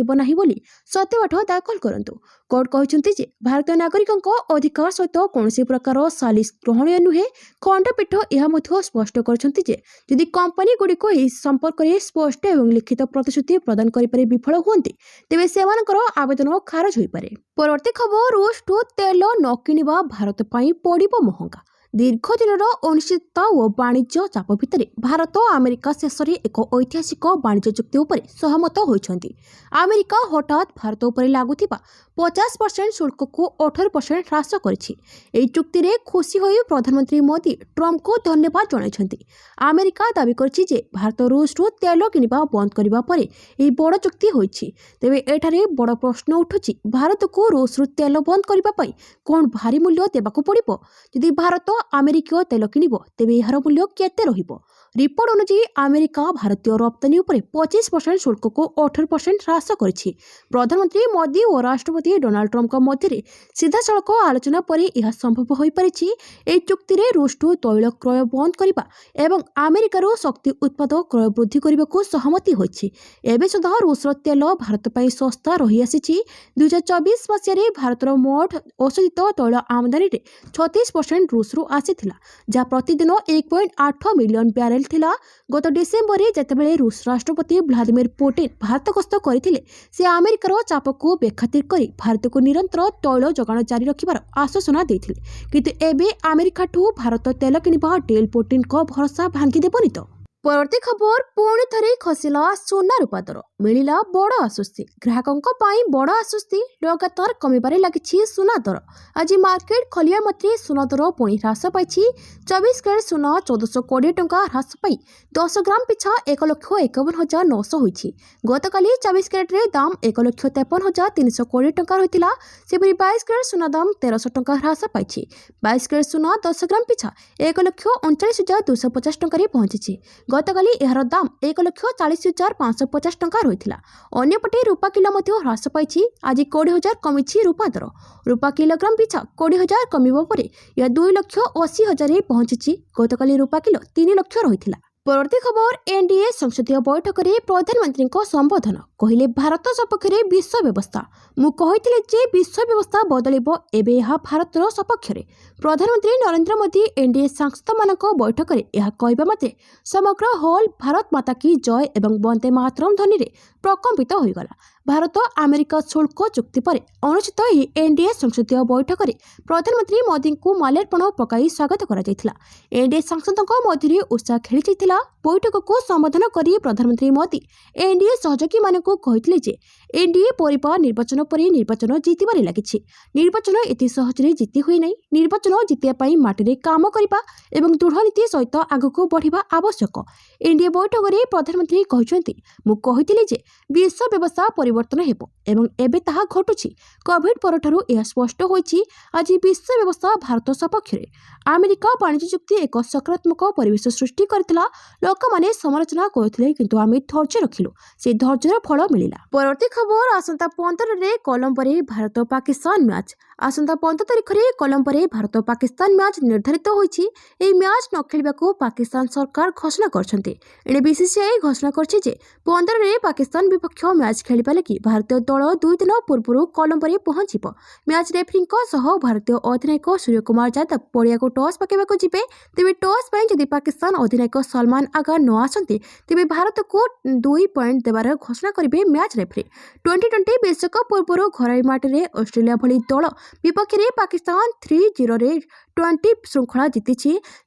सत्यपाठ दाखल करूँ। कोर्ट कहते भारतीय नागरिकों अधिकार सहित कौन प्रकार सालिस ग्रहणीय नुहे। खंडपीठ यह स्पष्ट करदि कंपनी गुड़िक संपर्क में स्पष्ट और लिखित प्रतिश्रुति प्रदान कर विफल हुंती तेबे सेमानकर आवेदन खारज हो पारे। परवर्ती खबर रूसठू तेल न किणवा भारत पई पड़िबो महंगा। दीर्घ दिन अनिश्चितता और वाणिज्य चाप भितर भारत और अमेरिका शेष में एक ऐतिहासिक वाणिज्य चुक्ति उपर सहमत होइछंती। अमेरिका हठात भारत उपर लागुथिबा 50% शुल्क को 18% ह्रास करिछि। एही चुक्ति रे खुशी होई प्रधानमंत्री मोदी ट्रम्प को धन्यवाद जणाइछंती। अमेरिका दाबी करछि जे भारत रूसठू तेल किणवा बंद करिबा परे एही बड़ चुक्ति होइछि। तेबे एठारे बड़ प्रश्न उठुछि भारत को रूसरु तेल बंद करिबा पई कोन भारी मूल्य देबाको पड़िबो। यदि भारत अमेरिकीय तेल किणव तेबे यार मूल्य केते रहिबो। रिपोर्ट अनुसार अमेरिका भारतीय रप्तानी उपर 25% शुल्क को 18% ह्रास करिछि। प्रधानमंत्री मोदी और राष्ट्रपति डोनाल्ड ट्रम्प मध्य सीधासलख आलोचना पर यह संभव हो पारिछि। एही चुक्ति रे रूसठू तैल क्रय बंद करिबा एवं अमेरिकार शक्ति उत्पाद क्रय वृद्धि करने को सहमति होइछि। एबे सुधा रूसर तेल भारत पई सस्ता रही आसिछि। 2024 मसीह भारतर मोट औषधित तैल आमदानी 36% रूसरु आसीथिला जहाँ प्रतिदिन 1.8 मिलियन ब्यारेल थिला। गत डिसेम्बर में जितेबाला रूस राष्ट्रपति व्लादिमीर पुतिन भारत गस्त करथिले से अमेरिकार चाप को बेखातिर करी भारत को निरंतर तैल जोगाण जारी रखिबार आश्वासन देथिले। किंतु एबे अमेरिका ठू भारत तेल किणवा डील पुतिन को भरोसा भांगी देबनी तो। परवर्ती खबर पुणी थरे खसिला सोना रूपा दर मिलिला बड़ आश्वस्ति। ग्राहकों बड़ आश्वस्ति लगातार कमिबारे लगी सोना दर। आज मार्केट खोलिया मात्रे सोना दर पुणी ह्रास पाई। 24 कैरेट सोना 1420 टंका ह्रास पाई 10 ग्राम पिछा 1,51,900 होइछि। गतकाली 24 कैरेट रे दाम 1,53,320 टंका रहितिला। सेपरि 22 कैरेट सोना दाम 1300 टंका ह्रास पाई। 22 कैरेट सोना 10 ग्राम पिछा 1,39,250 टंका रे पहुंचिछि। गतकाली यार दाम 1,40,550 टंका रहितिला। अन्यपटे रूपा किलो मध्य ह्रास पाई। आज 20,000 कमिछि रूपा दर। रूपा किलोग्राम पिछा 20,000 कमिबो परे या 2,80,000 पहुंचिछि। गतकाली रूपा किलो 3 लाख रहितिला। परवर्ती खबर एनडीए संसदीय बैठक में प्रधानमंत्री संबोधन कहले भारत सपक्ष में विश्व व्यवस्था मु कहिथिले जे विश्व व्यवस्था बदलिबो एबे यह भारत सपक्ष में। प्रधानमंत्री नरेंद्र मोदी एनडीए सांसद मानक बैठक में यह कहबा मात्रे समग्र हॉल भारत माता की जय एवं वंदे मातरम ध्वनि रे प्रकम्पित हो गला। भारत अमेरिका शुल्क चुक्ति पर अनुष्ठित एनडीए संसदीय बैठक में प्रधानमंत्री मोदी को माल्यार्पण पकाई स्वागत करा जायथिला। एनडीए सांसदों मध्य उत्साह खेली जायथिला। बैठक को संबोधन करी प्रधानमंत्री मोदी एनडीए सहयोगी मानकु कहिथिले जे एनडीए परिवार निर्वाचन पर निर्वाचन जीतिबारे लागिछि। निर्वाचन एति सहजरे जीति हुई नहीं। निर्वाचन जीतिया पई माटी काम करबा एवं दृढ़ नीति सहित आगको बढ़िबा आवश्यक। एनडीए बैठक में प्रधानमंत्री कहछन्ती मु कहिथिले जे विश्व व्यवस्था परिवर्तन हेबो एवं एबे ताहा घटुछि। कोविड परठारु यह स्पष्ट होइछि। आज विश्व व्यवस्था भारत सपक्ष में। अमेरिका वाणिज्य चुक्ति एक सकारात्मक परिवेश सृष्टि करथिला। लोक माने समालोचना करथिले किंतु आमे धैर्य रखिलु से धैर्यर फल मिलिला। परवर्ती खबर आसंता 15 रे कोलंबो रे भारत पाकिस्तान मैच। आसंता 15 तारिख रे कोलंबो रे भारत पाकिस्तान मैच निर्धारित होइछि। एई मैच न खेलिबाकू पाकिस्तान सरकार घोषणा करछन्ते। एने बीसीसीआई घोषणा करछि जे 15 रे पाकिस्तान विपक्ष मैच खेलिबा लागि भारतीय दल 2 दिन पूर्व कोलंबो रे पहुंचिबो। मैच रेफरींग सह भारतीय अधिनायक सूर्य कुमार यादव पड़िया को टॉस पकेबाकू जिबे। तेबे टॉस पय जदि पाकिस्तान अधिनायक सलमान आगा न आसंते तेबे भारत को 2 पॉइंट देबार घोषणा करिवे मैच रेफरी। 2020 विश्वकप पूर्व घराई माटी रे ऑस्ट्रेलिया भली दल विपक्ष पाकिस्तान 3-0 20 श्रृंखला जीति।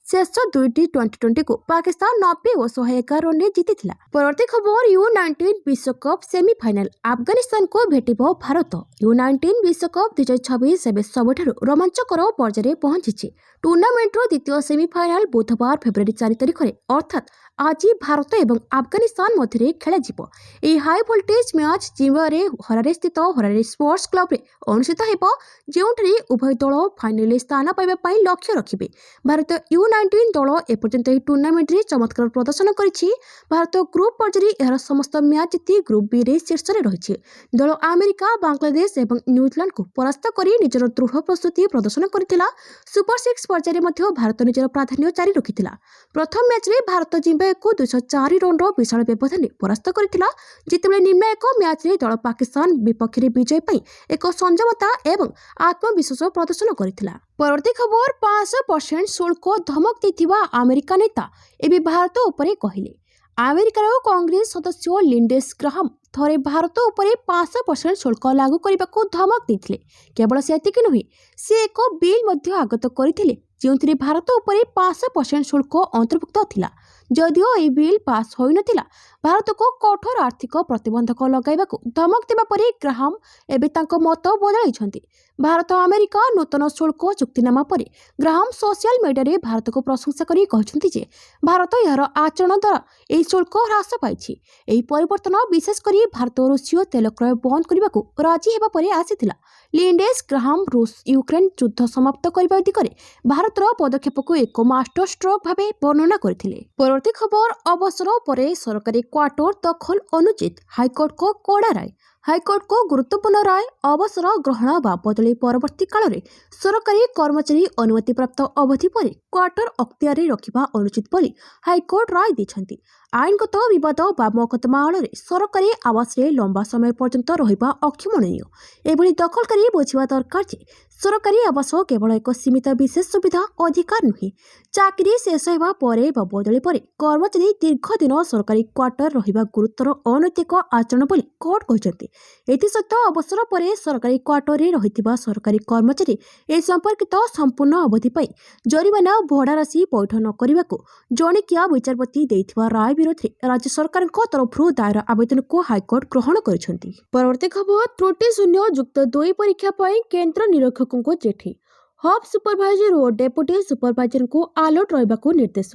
शेष 2टी T20 को पाकिस्तान 90 और 111 रन जीति। परवर्ती खबर U19 विश्वकप सेमिफाइनाल अफगानिस्तान को भेटिबो भारत। U19 विश्वकप 2026 एवं सबुठारु रोमांचकर पर्यायर पहुंची। टूर्नामेंटर द्वितीय सेमिफाइनाल बुधवार फेब्रुआरी 4 तारिख में अर्थात आज भारत एवं अफगानिस्तान मध्य खेल जीव। यह high voltage match Zimbabwe Harare स्थित हरारे स्पोर्ट्स क्लब रे अनुष्ठित हेबो, जेउठरे उभय दल फाइनल स्थान पाइबा लक्ष्य रखिबे। भारत U19 दल एपर्यंत यह टूर्नामेंट रे चमत्कार प्रदर्शन करिछि। भारत ग्रुप पर्यायर यार समस्त मैच जीति ग्रुप बी रे शीर्ष रे रहिछि। दल अमेरिका, बांग्लादेश एवं न्यूजीलैंड को परास्त करी निजर दृढ़ प्रस्तुति प्रदर्शन करथिला। सुपर 6 पर्यायर मध्ये भारत निजर प्राधान्य जारी रखिथिला। प्रथम मैच रे भारत जिम्बाब्वे को 204 रन विशाल व्यवधान परास्त करथिला, जितेबेले निर्णायक मैच रे दल पाकिस्तान विपक्ष रे विजय पई एक संयमता एवं आत्मविश्वास प्रदर्शन करथिला। परवर्ती खबर 500% शुल्क धमक देथिबा अमेरिका नेता एबे भारत उपरे कहिले। अमेरिकार कांग्रेस सदस्य लिंडेस ग्राहम थरे भारत उपरे 500% शुल्क लागू करने को धमक देथिले। केवल सेतिक नुहे, से एक बिल मध्य आगत करथिले जो भारत उपरे 500% शुल्क अंतर्भुक्त थिला। जदिओ यह बिल पास होई नथिला, भारत को कठोर आर्थिक प्रतिबंधक लगाइबाकू धमक देबा परे ग्राहम एबे तांको मत बदलाइछन्ति। भारत अमेरिका नूतन शुल्क चुक्तिनामा पर ग्राहम सोशल मीडिया रे भारत को प्रशंसा करी कहछन्ति जे भारत यार आचरण द्वारा यह शुल्क ह्रास पाइछि। एही परिवर्तन विशेष करी भारत रूसीय तेल क्रय बंद करने को राजी हेबा परे आसीथिला। लिंडेस ग्राहम रूस यूक्रेन युद्ध समाप्त करबा दिगरे भारतर पदक्षेप को एक मास्टर स्ट्रोक भावे वर्णना करथिले। परवर्ती खबर अवसर पर सरकारी क्वार्टर दखल अनुचित, हाईकोर्ट को कड़ा राय। हाईकोर्ट को गुरुत्वपूर्ण राय, अवसर ग्रहण बा बदली परवर्ती काल में सरकारी कर्मचारी अनुमति प्राप्त अवधि पर क्वार्टर अख्तियार रखा अनुचित बोली हाईकोर्ट राय दैछन्ति। आईनगत विवाद बा मोकदमा आଳରେ सरकारी आवास रे लंबा समय पर्यंत रहिबा अक्षमणीय। एभली दखलकारी बुझिबा दरकार जे सरकारी आवास केवल एक सीमित विशेष सुविधा अधिकार नुहे। चाकरी शेष होगा परे बा बदली परे कर्मचारी दीर्घ दिन सरकारी क्वार्टर रहिबा गुरुतर अनैतिक आचरण बोली कोर्ट कहते। एसत अवसर पर सरकारी क्वार्टर रे रहितिबा सरकारी कर्मचारी ए संपर्कित संपूर्ण अवधि पाई जरिमाना भड़ा राशि पैठ न करने जणिकिया विचारपति देथिबा राय विरोध में राज्य सरकार तरफ दायर आवेदन को हाईकोर्ट ग्रहण करिसेंति। परवर्ती खबर त्रुटि शून्य युक्त 2 परीक्षा पर केंद्र निरीक्षकों को चिठी। हब सुपरभाइजर और डेप्यूटी सुपरभाइजर को अलर्ट रहिबाकू निर्देश।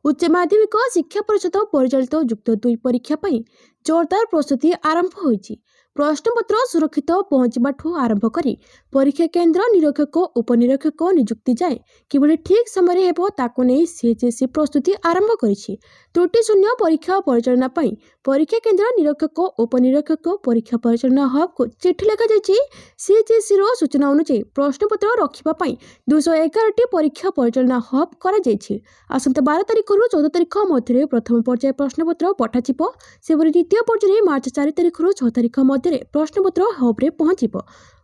उच्च माध्यमिक शिक्षा परिषद परिचालित युक्त 2 परीक्षा पर जोरदार प्रस्तुति आरंभ होइछि। प्रश्नपत्र सुरक्षित पहुंचबाठू आरंभ करी परीक्षा केंद्र निरीक्षक उपनिरीक्षक नियुक्ति जाए किभली ठीक समय हेबो ताको नै सीएचएससी प्रस्तुति आरंभ करिछि। त्रुटि शून्य परीक्षा परिचालना पई परीक्षा केंद्र निरीक्षक उपनिरीक्षक परीक्षा परिचालना हब को चिठी लिखा जाइछि। सीएचएससी रो सूचना अनुसार प्रश्नपत्र रखिबा पई 211टी परीक्षा परिचालना हब करा जाइछि। आसंता 12 तारिख रु 14 तारिख मध्य प्रथम पर्याय प्रश्नपत्र पठाजिबो। सेबरी द्वितीय पर्याय मार्च 4 तारिख रु 6 तारिख मध्य प्रश्नपत्र हब रे पहुंचिबो।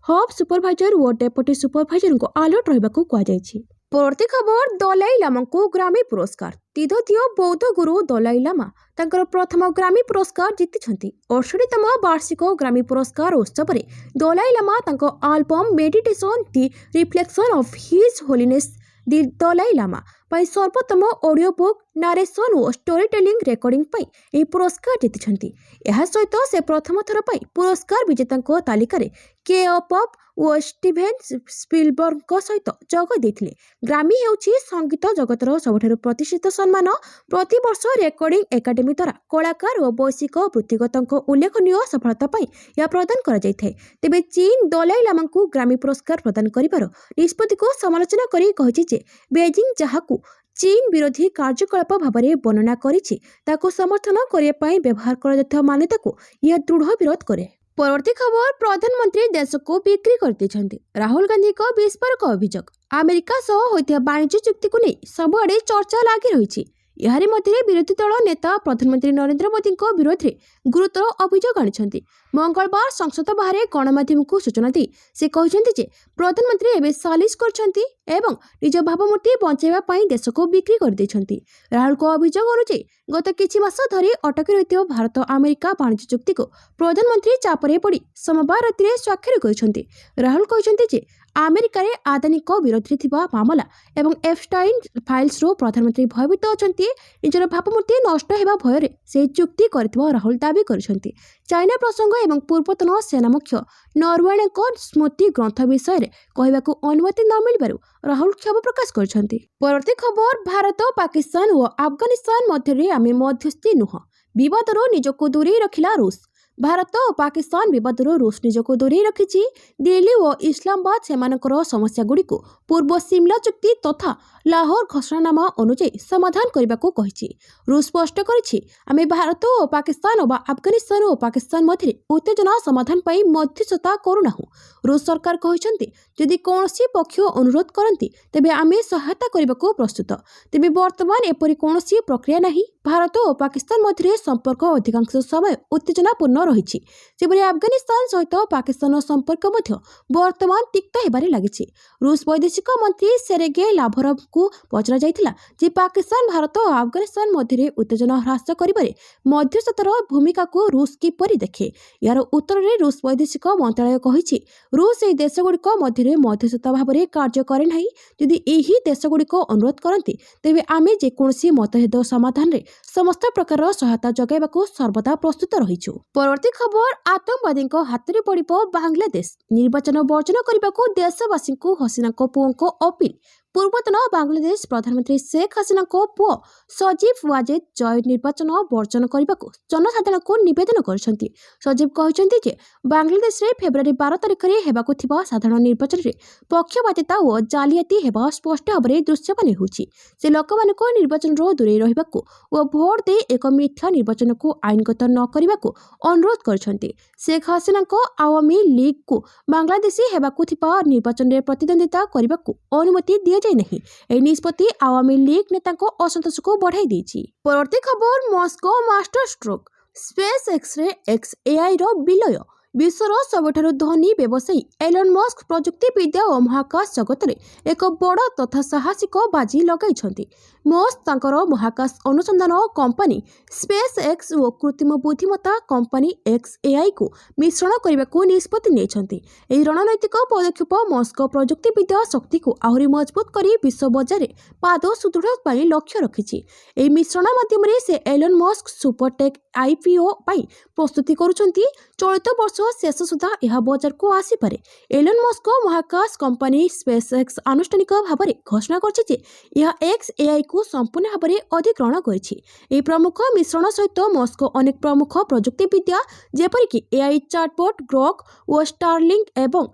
हब सुपरभाइजर और डेप्यूटी सुपरभाइजर को अलर्ट रहिबाकू कहा जाइछि। परवर्ती खबर दलाई लामा को ग्रामी पुरस्कार। तिब्बतीय बौद्ध गुरु दलाई लामा तांकर प्रथम ग्रामी पुरस्कार जीतिछन्ति। 68तम वार्षिक ग्रामी पुरस्कार उत्सव रे दलाई लामा तांको album meditation the reflection of his holiness the Dalai Lama पाई सर्वोत्तम ऑडियो बुक नारेशन और स्टोरी टेलिंग रेकर्डिंग पाई ए पुरस्कार जीतिछन्ति। एहा सहित से प्रथम थर पाई पुरस्कार विजेता तालिका रे के अप और स्टीभेन स्पिलबर्ग सहित जग देथिले। ग्रामी हेउछि संगीत जगतर सबठारु प्रतिष्ठित सम्मान। प्रति वर्ष रेकर्डिंग एकाडेमी द्वारा कलाकार और वैश्विक वृत्तिगत उल्लेखनीय सफलता पाई या प्रदान करा जायथाय। तेबे चीन दलाई लामा को ग्रामी पुरस्कार प्रदान करिबार निष्पत्ति को समालोचना करी कहिछि जे बेजिंग जहाकू चीन विरोधी कार्यकलाप भाव वर्णना करिछि ताको समर्थन करने पाई व्यवहार करा जायथावा मान्यता को यह दृढ़ विरोध करे। परवर्ती खबर प्रधानमंत्री देश को बिक्री करते। राहुल गांधी को विस्फोरक अभियोग। अमेरिका सह होइथिबा वाणिज्य चुक्ति को नहीं सबुआडे चर्चा लागि रहिछि। यार मध्य विरोधी दल नेता प्रधानमंत्री नरेंद्र मोदी विरोध में गुरुतर अभियोग आनिछन्ति। मंगलवार संसद बाहर गणमाध्यम को सूचना दी से कहते जे प्रधानमंत्री एवं सालिश करछन्ति एवं निज भावमूर्ति बचाइबा पई देश को बिक्री कर दैछन्ति। राहुल को अभियोग अनुसार गत किछि मास धरी अटकी रहिथिबा भारत अमेरिका वाणिज्य चुक्ति को प्रधानमंत्री चापरे पड़ी सोमवार राति स्वाक्षर करछन्ति। राहुल कहछन्ति जे ଆମେରିକାରେ ଆଦାନୀଙ୍କ ବିରୋଧରେ ଥିବା ମାମଲା ଏବଂ ଏଫଷ୍ଟାଇନ୍ ଫାଇଲ୍ସରୁ ପ୍ରଧାନମନ୍ତ୍ରୀ ଭୟଭୀତ ଅଛନ୍ତି। ନିଜର ଭାବମୂର୍ତ୍ତି ନଷ୍ଟ ହେବା ଭୟରେ ସେହି ଚୁକ୍ତି କରିଥିବା ରାହୁଲ ଦାବି କରିଛନ୍ତି। ଚାଇନା ପ୍ରସଙ୍ଗ ଏବଂ ପୂର୍ବତନ ସେନା ମୁଖ୍ୟ ନରୱଣେଙ୍କ ସ୍ମୃତି ଗ୍ରନ୍ଥ ବିଷୟରେ କହିବାକୁ ଅନୁମତି ନ ମିଳିବାରୁ ରାହୁଲ କ୍ଷୋଭ ପ୍ରକାଶ କରିଛନ୍ତି। ପରବର୍ତ୍ତୀ ଖବର, ଭାରତ ପାକିସ୍ତାନ ଓ ଆଫଗାନିସ୍ତାନ ମଧ୍ୟରେ ଆମେ ମଧ୍ୟସ୍ଥି ନୁହଁ, ବିବାଦରୁ ନିଜକୁ ଦୂରେଇ ରଖିଲା ରୁଷ। ଭାରତ ଓ ପାକିସ୍ତାନ ବିବାଦରୁ ରୁଷ ନିଜକୁ ଦୂରେଇ ରଖିଛି। ଦିଲ୍ଲୀ ଓ ଇସଲାମାବାଦ ସେମାନଙ୍କର ସମସ୍ୟାଗୁଡ଼ିକୁ ପୂର୍ବ ସିମଲା ଚୁକ୍ତି ତଥା ଲାହୋର ଘୋଷଣାନାମା ଅନୁଯାୟୀ ସମାଧାନ କରିବାକୁ କହିଛି। ରୁଷ ସ୍ପଷ୍ଟ କରିଛି, ଆମେ ଭାରତ ଓ ପାକିସ୍ତାନ ବା ଆଫଗାନିସ୍ତାନ ଓ ପାକିସ୍ତାନ ମଧ୍ୟରେ ଉତ୍ତେଜନା ସମାଧାନ ପାଇଁ ମଧ୍ୟସ୍ଥତା କରୁନାହୁଁ। ରୁଷ ସରକାର କହିଛନ୍ତି, ଯଦି କୌଣସି ପକ୍ଷ ଅନୁରୋଧ କରନ୍ତି ତେବେ ଆମେ ସହାୟତା କରିବାକୁ ପ୍ରସ୍ତୁତ। ତେବେ ବର୍ତ୍ତମାନ ଏପରି କୌଣସି ପ୍ରକ୍ରିୟା ନାହିଁ। ଭାରତ ଓ ପାକିସ୍ତାନ ମଧ୍ୟରେ ସମ୍ପର୍କ ଅଧିକାଂଶ ସମୟ ଉତ୍ତେଜନାପୂର୍ଣ୍ଣ ରହିଛି। ସେପରି ଆଫଗାନିସ୍ତାନ ସହିତ ପାକିସ୍ତାନର ସମ୍ପର୍କ ମଧ୍ୟ ବର୍ତ୍ତମାନ ତିକ୍ତ ହେବାରେ ଲାଗିଛି। ରୁଷ ବୈଦେଶିକ ମନ୍ତ୍ରୀ ସେର୍ଗେ ଲାଭରୋଭଙ୍କୁ ପଚରାଯାଇଥିଲା ଯେ ପାକିସ୍ତାନ, ଭାରତ ଓ ଆଫଗାନିସ୍ତାନ ମଧ୍ୟରେ ଉତ୍ତେଜନା ହ୍ରାସ କରିବାରେ ମଧ୍ୟସ୍ଥତାର ଭୂମିକାକୁ ରୁଷ କିପରି ଦେଖେ। ଏହାର ଉତ୍ତରରେ ରୁଷ ବୈଦେଶିକ ମନ୍ତ୍ରଣାଳୟ କହିଛି, ରୁଷ ଏହି ଦେଶଗୁଡ଼ିକ ମଧ୍ୟରେ ମଧ୍ୟସ୍ଥତା ଭାବରେ କାର୍ଯ୍ୟ କରେ ନାହିଁ। ଯଦି ଏହି ଦେଶଗୁଡ଼ିକ ଅନୁରୋଧ କରନ୍ତି ତେବେ ଆମେ ଯେକୌଣସି ମତଭେଦ ସମାଧାନରେ ସମସ୍ତ ପ୍ରକାରର ସହାୟତା ଯୋଗାଇବାକୁ ସର୍ବଦା ପ୍ରସ୍ତୁତ ରହିଛୁ। ପରବର୍ତ୍ତୀ ଖବର, ଆତଙ୍କବାଦୀଙ୍କ ହାତରେ ପଡ଼ିବ ବାଂଲାଦେଶ, ନିର୍ବାଚନ ବର୍ଜନ କରିବାକୁ ଦେଶବାସୀଙ୍କୁ ହସିନାଙ୍କ ପୁଅଙ୍କ ଅପିଲ। ପୂର୍ବତନ ବାଂଲାଦେଶ ପ୍ରଧାନମନ୍ତ୍ରୀ ଶେଖ୍ ହାସିନାଙ୍କ ପୁଅ ସଜିବ୍ ୱାଜେଦ ଜୟ ନିର୍ବାଚନ ବର୍ଜନ କରିବାକୁ ଜନସାଧାରଣଙ୍କୁ ନିବେଦନ କରିଛନ୍ତି। ସଜିବ୍ କହିଛନ୍ତି ଯେ ବାଂଲାଦେଶରେ ଫେବୃଆରୀ 12 ତାରିଖରେ ହେବାକୁ ଥିବା ସାଧାରଣ ନିର୍ବାଚନରେ ପକ୍ଷପାତିତା ଓ ଜାଲିଆତି ହେବା ସ୍ପଷ୍ଟ ଭାବରେ ଦୃଶ୍ୟମାନ ହେଉଛି। ସେ ଲୋକମାନଙ୍କୁ ନିର୍ବାଚନରୁ ଦୂରେଇ ରହିବାକୁ ଓ ଭୋଟ ଦେଇ ଏକ ମିଥ୍ୟା ନିର୍ବାଚନକୁ ଆଇନଗତ ନ କରିବାକୁ ଅନୁରୋଧ କରିଛନ୍ତି। ଶେଖ୍ ହାସିନାଙ୍କ ଆୱାମୀ ଲିଗ୍କୁ ବାଂଲାଦେଶୀ ହେବାକୁ ଥିବା ନିର୍ବାଚନରେ ପ୍ରତିଦ୍ୱନ୍ଦିତା କରିବାକୁ ଅନୁମତି ଦିଆଯାଇ ନାହିଁ। ଏହି ନିଷ୍ପତ୍ତି ଆୱାମୀ ଲିଗ୍ ନେତାଙ୍କ ଅସନ୍ତୋଷକୁ ବଢ଼ାଇ ଦେଇଛି। ପରବର୍ତ୍ତୀ ଖବର, ମସ୍କୋ ମାଷ୍ଟର ଷ୍ଟ୍ରୋକ୍, ସ୍ପେସ୍ ଏକ୍ସରେ XAIର ବିଲୟ। ବିଶ୍ୱର ସବୁଠାରୁ ଧନୀ ବ୍ୟବସାୟୀ ଏଲନ୍ ମସ୍କ ପ୍ରଯୁକ୍ତିବିଦ୍ୟା ଓ ମହାକାଶ ଜଗତରେ ଏକ ବଡ଼ ତଥା ସାହସିକ ବାଜି ଲଗାଇଛନ୍ତି। ମସ୍କ ତାଙ୍କର ମହାକାଶ ଅନୁସନ୍ଧାନ କମ୍ପାନୀ ସ୍ପେସ୍ ଏକ୍ସ ଓ କୃତ୍ରିମ ବୁଦ୍ଧିମତ୍ତା କମ୍ପାନୀ XAIକୁ ମିଶ୍ରଣ କରିବାକୁ ନିଷ୍ପତ୍ତି ନେଇଛନ୍ତି। ଏହି ରଣନୈତିକ ପଦକ୍ଷେପ ମସ୍କ ପ୍ରଯୁକ୍ତିବିଦ୍ୟା ଶକ୍ତିକୁ ଆହୁରି ମଜବୁତ କରି ବିଶ୍ୱ ବଜାରରେ ପାଦ ସୁଦୃଢ଼ ପାଇଁ ଲକ୍ଷ୍ୟ ରଖିଛି। ଏହି ମିଶ୍ରଣ ମାଧ୍ୟମରେ ସେ ଏଲନ୍ ମସ୍କ ସୁପରଟେକ୍ IPO ପାଇଁ ପ୍ରସ୍ତୁତି କରୁଛନ୍ତି। ଚଳିତ ବର୍ଷ ଶେଷ ସୁଦ୍ଧା ଏହା ବଜାରକୁ ଆସିପାରେ। ଏଲନ୍ ମସ୍କ ମହାକାଶ କମ୍ପାନୀ ସ୍ପେସ୍ ଏକ୍ସ ଆନୁଷ୍ଠାନିକ ଭାବରେ ଘୋଷଣା କରିଛି ଯେ ଏହା XAIକୁ ସମ୍ପୂର୍ଣ୍ଣ ଭାବରେ ଅଧିଗ୍ରହଣ କରିଛି। ଏହି ପ୍ରମୁଖ ମିଶ୍ରଣ ସହିତ ମସ୍କ ଅନେକ ପ୍ରମୁଖ ପ୍ରଯୁକ୍ତିବିଦ୍ୟା ଯେପରିକି AI ଚାଟବଟ୍ ଗ୍ରୋକ୍ ଓ ଷ୍ଟାରଲିଙ୍କ୍ ଏବଂ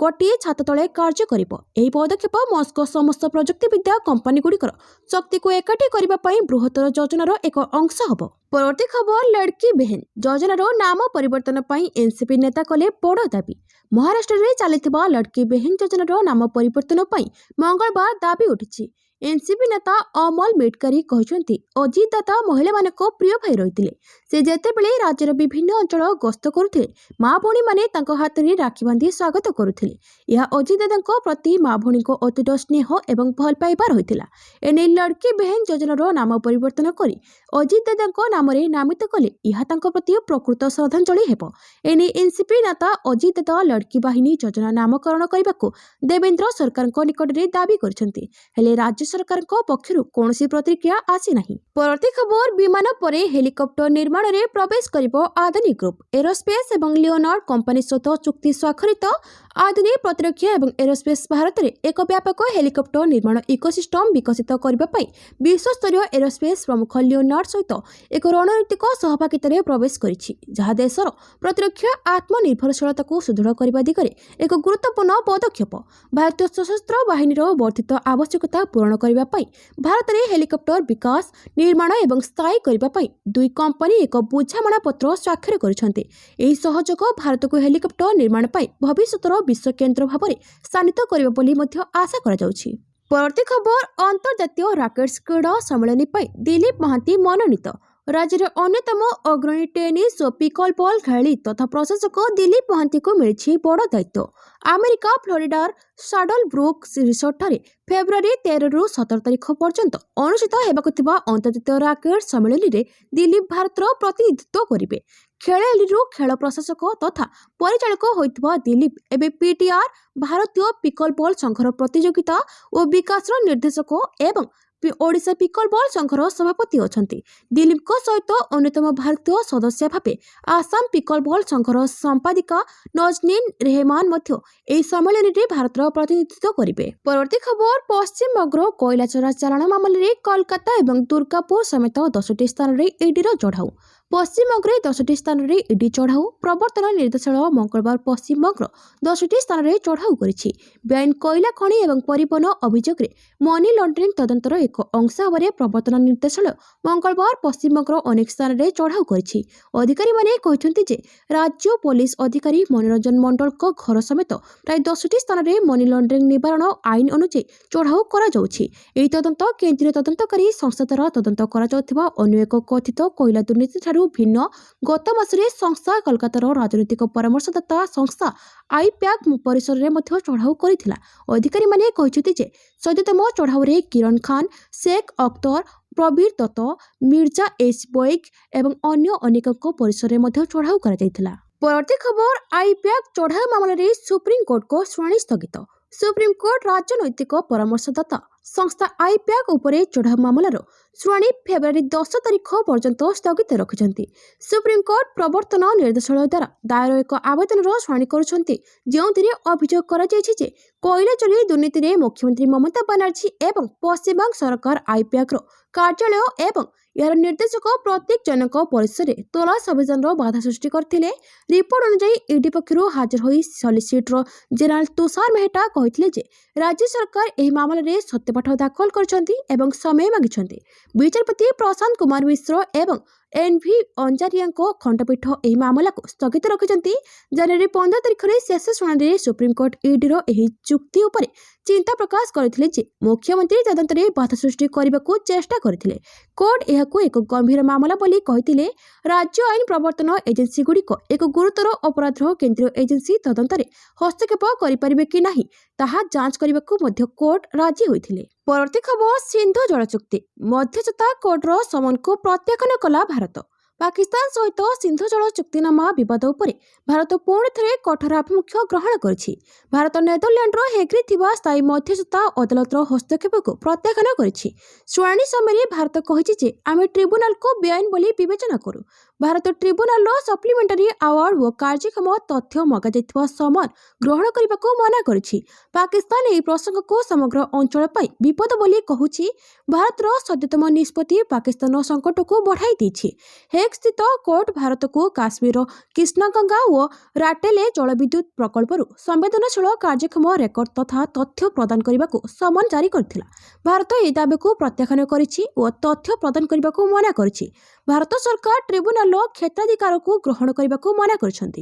ଗୋଟିଏ ଛାତ ତଳେ କାର୍ଯ୍ୟ କରିବ। ଏହି ପଦକ୍ଷେପ ମସ୍କ ସମସ୍ତ ପ୍ରଯୁକ୍ତିବିଦ୍ୟା କମ୍ପାନୀଗୁଡ଼ିକର ଶକ୍ତିକୁ ଏକାଠି କରିବା ପାଇଁ ବୃହତ୍ତର ଯୋଜନାର ଏକ ଅଂଶ ହେବ। ପରବର୍ତ୍ତୀ ଖବର, ଲଡ଼କି ବେହେନ୍ ଯୋଜନାର ନାମ ପରିବର୍ତ୍ତନ ପାଇଁ ଏନସିପି ନେତା କଲେ ବଡ଼ ଦାବି। ମହାରାଷ୍ଟ୍ରରେ ଚାଲିଥିବା ଲଡ଼କି ବେହେନ୍ ଯୋଜନାର ନାମ ପରିବର୍ତ୍ତନ ପାଇଁ ମଙ୍ଗଳବାର ଦାବି ଉଠିଛି। ଏନସିପି ନେତା ଅମଲ ମିଟକରୀ କହିଛନ୍ତି, ଅଜିତ ଦାଦା ମହିଳାମାନଙ୍କ ପ୍ରିୟ ଭାଇ ରହିଥିଲେ। ସେ ଯେତେବେଳେ ରାଜ୍ୟର ବିଭିନ୍ନ ଅଞ୍ଚଳ ଗସ୍ତ କରୁଥିଲେ, ମା ଭଉଣୀମାନେ ତାଙ୍କ ହାତରେ ରାକ୍ଷୀ ବାନ୍ଧି ସ୍ୱାଗତ କରୁଥିଲେ। ଏହା ଅଜିତ ଦାଦାଙ୍କ ପ୍ରତି ମା ଭଉଣୀଙ୍କ ଅତୁଟ ସ୍ନେହ ଏବଂ ଭଲ ପାଇବା ରହିଥିଲା। ଏନେଇ ଲଡ଼କି ବେହେନ୍ ଯୋଜନାର ନାମ ପରିବର୍ତ୍ତନ କରି ଅଜିତ ଦାଦାଙ୍କ ନାମରେ ନାମିତ କଲେ ଏହା ତାଙ୍କ ପ୍ରତି ପ୍ରକୃତ ଶ୍ରଦ୍ଧାଞ୍ଜଳି ହେବ। ଏନେଇ ଏନସିପି ନେତା ଅଜିତ ଦାଦା ଲଡ଼କି ବାହିନୀ ଯୋଜନା ନାମକରଣ କରିବାକୁ ଦେବେନ୍ଦ୍ର ସରକାରଙ୍କ ନିକଟରେ ଦାବି କରିଛନ୍ତି। ହେଲେ ରାଜ୍ୟ ସରକାରଙ୍କ ପକ୍ଷରୁ କୌଣସି ପ୍ରତିକ୍ରିୟା ଆସିନାହିଁ। ପରବର୍ତ୍ତୀ ଖବର, ବିମାନ ପରେ ହେଲିକପ୍ଟର ନିର୍ମାଣରେ ପ୍ରବେଶ କରିବ ଆଦାନୀ ଗ୍ରୁପ୍। ଏରୋସ୍ପେସ୍ ଏବଂ ଲିଓନାର୍ଡ କମ୍ପାନୀ ସହିତ ଚୁକ୍ତି ସ୍ୱାକ୍ଷରିତ। ଆଦାନୀ ପ୍ରତିରକ୍ଷା ଏବଂ ଏରୋସ୍ପେସ୍ ଭାରତରେ ଏକ ବ୍ୟାପକ ହେଲିକପ୍ଟର ନିର୍ମାଣ ଇକୋସିଷ୍ଟମ୍ ବିକଶିତ କରିବା ପାଇଁ ବିଶ୍ୱସ୍ତରୀୟ ଏରୋସ୍ପେସ୍ ପ୍ରମୁଖ ଲିଓନାର୍ଡ ସହିତ ଏକ ରଣନୈତିକ ସହଭାଗିତାରେ ପ୍ରବେଶ କରିଛି, ଯାହା ଦେଶର ପ୍ରତିରକ୍ଷା ଆତ୍ମନିର୍ଭରଶୀଳତାକୁ ସୁଦୃଢ଼ କରିବା ଦିଗରେ ଏକ ଗୁରୁତ୍ୱପୂର୍ଣ୍ଣ ପଦକ୍ଷେପ। ଭାରତୀୟ ସଶସ୍ତ୍ର ବାହିନୀର ବର୍ଦ୍ଧିତ ଆବଶ୍ୟକତା ପୂରଣ କରିବା ପାଇଁ ଭାରତରେ ହେଲିକପ୍ଟର ବିକାଶ, ନିର୍ମାଣ ଏବଂ ସ୍ଥାୟୀ କରିବା ପାଇଁ ଦୁଇ କମ୍ପାନୀ ଏକ ବୁଝାମଣାପତ୍ର ସ୍ୱାକ୍ଷର କରିଛନ୍ତି। ଏହି ସହଯୋଗ ଭାରତକୁ ହେଲିକପ୍ଟର ନିର୍ମାଣ ପାଇଁ ଭବିଷ୍ୟତର ବିଶ୍ୱ କେନ୍ଦ୍ର ଭାବରେ ସ୍ଥାନିତ କରିବ ବୋଲି ମଧ୍ୟ ଆଶା କରାଯାଉଛି। ପରବର୍ତ୍ତୀ ଖବର, ଅନ୍ତର୍ଜାତୀୟ ରାକେଟ୍ସ କ୍ରୀଡ଼ା ସମ୍ମିଳନୀ ପାଇଁ ଦିଲ୍ଲୀପ ମହାନ୍ତି ମନୋନୀତ। राज्य अन्यतम अग्रणी टेनिस और पिकल बॉल खेलाड़ी तथा प्रशासक दिलीप महांती को मिली बड़ दायित्व। अमेरिका फ्लोरिडार साडल ब्रुक रिसोर्ट ठारे फेब्रुआरी 13 रु 17 तारिख पर्यंत अनुष्ठित होगा अंतर्जातीय रैकेट सम्मेलन में दिलीप भारत प्रतिनिधित्व करेंगे। खेलाड़ी खेल प्रशासक तथा परिचालक होता दिलीप एवं पीटीआर भारतीय पिकल बॉल संघर प्रतियोगिता और विकास निर्देशक एवं ओडिशा पिकल बॉल संघर सभापति अछंती। दिलीप को सहित अन्यतम भारतीय सदस्य भावे आसाम पिकल बॉल संघर संपादिका नजनीन रेहमान सम्मेलन में भारत प्रतिनिधित्व करेंगे। परवर्ती खबर पश्चिम बंगर कोयला चोरा चालाण मामलें कोलकाता और दुर्गापुर समेत 10टी स्थान में ईडीर चढ़ाऊ। पश्चिम बंगे 10टी स्थान में ईडी चढ़ाऊ। प्रवर्तन निर्देशालय मंगलवार पश्चिम बंगर 10टी स्थान में चढ़ाऊ करिछि। बेआईन कोयला खनि और परिवहन अभियोग मनी लॉन्ड्रिंग तदंतर एक अंश भाव में प्रवर्तन निर्देशालय मंगलवार पश्चिम बंगर अनेक स्थान में चढ़ाऊ करिछि। अधिकारी माने कहते जे राज्य पुलिस अधिकारी मनोरंजन मंडल को घर समेत प्राय 10टी स्थान में मनी लॉन्ड्रिंग निवारण आईन अनुसार चढ़ाऊ करा जाउछि। एही तदंत केंद्रीय तदंतकारी संस्था द्वारा तदंत करा जाउथिबा अन्य एक कथित कोयला दुर्नीति भिन्न गत मासरे संस्था कोलकातार राजनैतिक परामर्शदाता संस्था आईपैक परिसर में चढ़ाऊ करथिला। अधिकारी माने कहिसेंति जे सद्यतम चढ़ाऊ रे किरण खान, शेख अख्तर, प्रवीर दत्त, मिर्जा एस बोइक एवं अन्य अनेक परिसर में चढ़ाऊ करा जायथिला। परवर्ती खबर आईपैक चढ़ाऊ मामलें सुप्रीम कोर्ट को शुणाणी स्थगित। सुप्रीम कोर्ट राजनैतिक परामर्शदाता संस्था आईपैक उपरे चढ़ाऊ मामलार शुणाणी फेब्रुआरी 10 तारिख पर्यंत स्थगित रखिछन्ति। सुप्रीम कोर्ट प्रवर्तन निर्देशालय द्वारा दायर एक आवेदन शुणाणी करुछन्ति जेउथिरे अभियोग करा जायछि जे कोयला चोरी दुर्नीति रे मुख्यमंत्री ममता बनर्जी एवं पश्चिमबंग सरकार आईपैक कार्यालय एवं यार निर्देशक प्रत्येक जनक परिसर तलाश अभियान बाधा सृष्टि करथिले। रिपोर्ट अनुसार ईडी पक्षरु हाजिर होई सॉलिसिटर जनरल तुषार मेहता कहिथिले जे राज्य सरकार एही मामला रे सत्यपाठ दाखल करछन्ति एवं समय मागिछन्ति। विचारपति प्रशांत कुमार मिश्र एवं एनवी अंजारिया खंडपीठ एही मामला को स्थगित रखिछन्ति। जनवरी 15 तारिख रे शेष शुणाणी सुप्रीम कोर्ट ईडी रो एही चुक्ति उपरे चिंता प्रकाश करथिले जे मुख्यमंत्री तदंत रे बाधा सृष्टि करबाकू चेष्टा करथिले। कोर्ट एहाकू एक गंभीर मामला बोली कहिथिले। राज्य आईन प्रवर्तन एजेंसी गुड़िक एक गुरुतर अपराध केंद्रीय एजेंसी तदंत रे हस्तक्षेप करिपारिबे कि नाही ताहा जांच करबाकू मध्य कोर्ट राजी होइथिले। परवर्ती खबर सिंधु जल चुक्ति मध्यस्थता कोर्टर समन को प्रत्याख्यान कला भारत। पाकिस्तान सहित सिंधु जल चुक्तिनामा विवाद उपरे भारत पुणी थे कठोर आभिमुख्य ग्रहण करिछि। भारत नेदरलैंडर हेग्रे थिबा स्थायी मध्यस्थता अदालतर हस्तक्षेप को प्रत्याख्यान करिछि। शुणाणी समय भारत कहिछि जे आमे ट्रिब्यूनल को बेआईन बोली विवेचना करू। भारत ट्रिब्यूनल सप्लीमेंटारी अवार्ड और कार्यक्षम तथ्य मगा जाइथिबा समन ग्रहण करबाकू मना करिछि। पाकिस्तान एही प्रसंग को समग्र अंचल पाई विपद बोली कहूछि। भारतर सद्यतम निष्पत्ति पाकिस्तान संकट को बढ़ाई दैछि। हेग स्थित कोर्ट भारत को काश्मीर कृष्णगंगा और राटेले जलविद्युत प्रकल्परू संवेदनशील कार्यक्षम रेकर्ड तथा तथ्य प्रदान करबाकू समन जारी करथिला। भारत एही दाबी को प्रत्याख्यान करिछि और तथ्य प्रदान करबाकू मना करिछि। भारत सरकार ट्रिब्यूनल क्षेत्राधिकार को ग्रहण करबाकू मना करिसंति।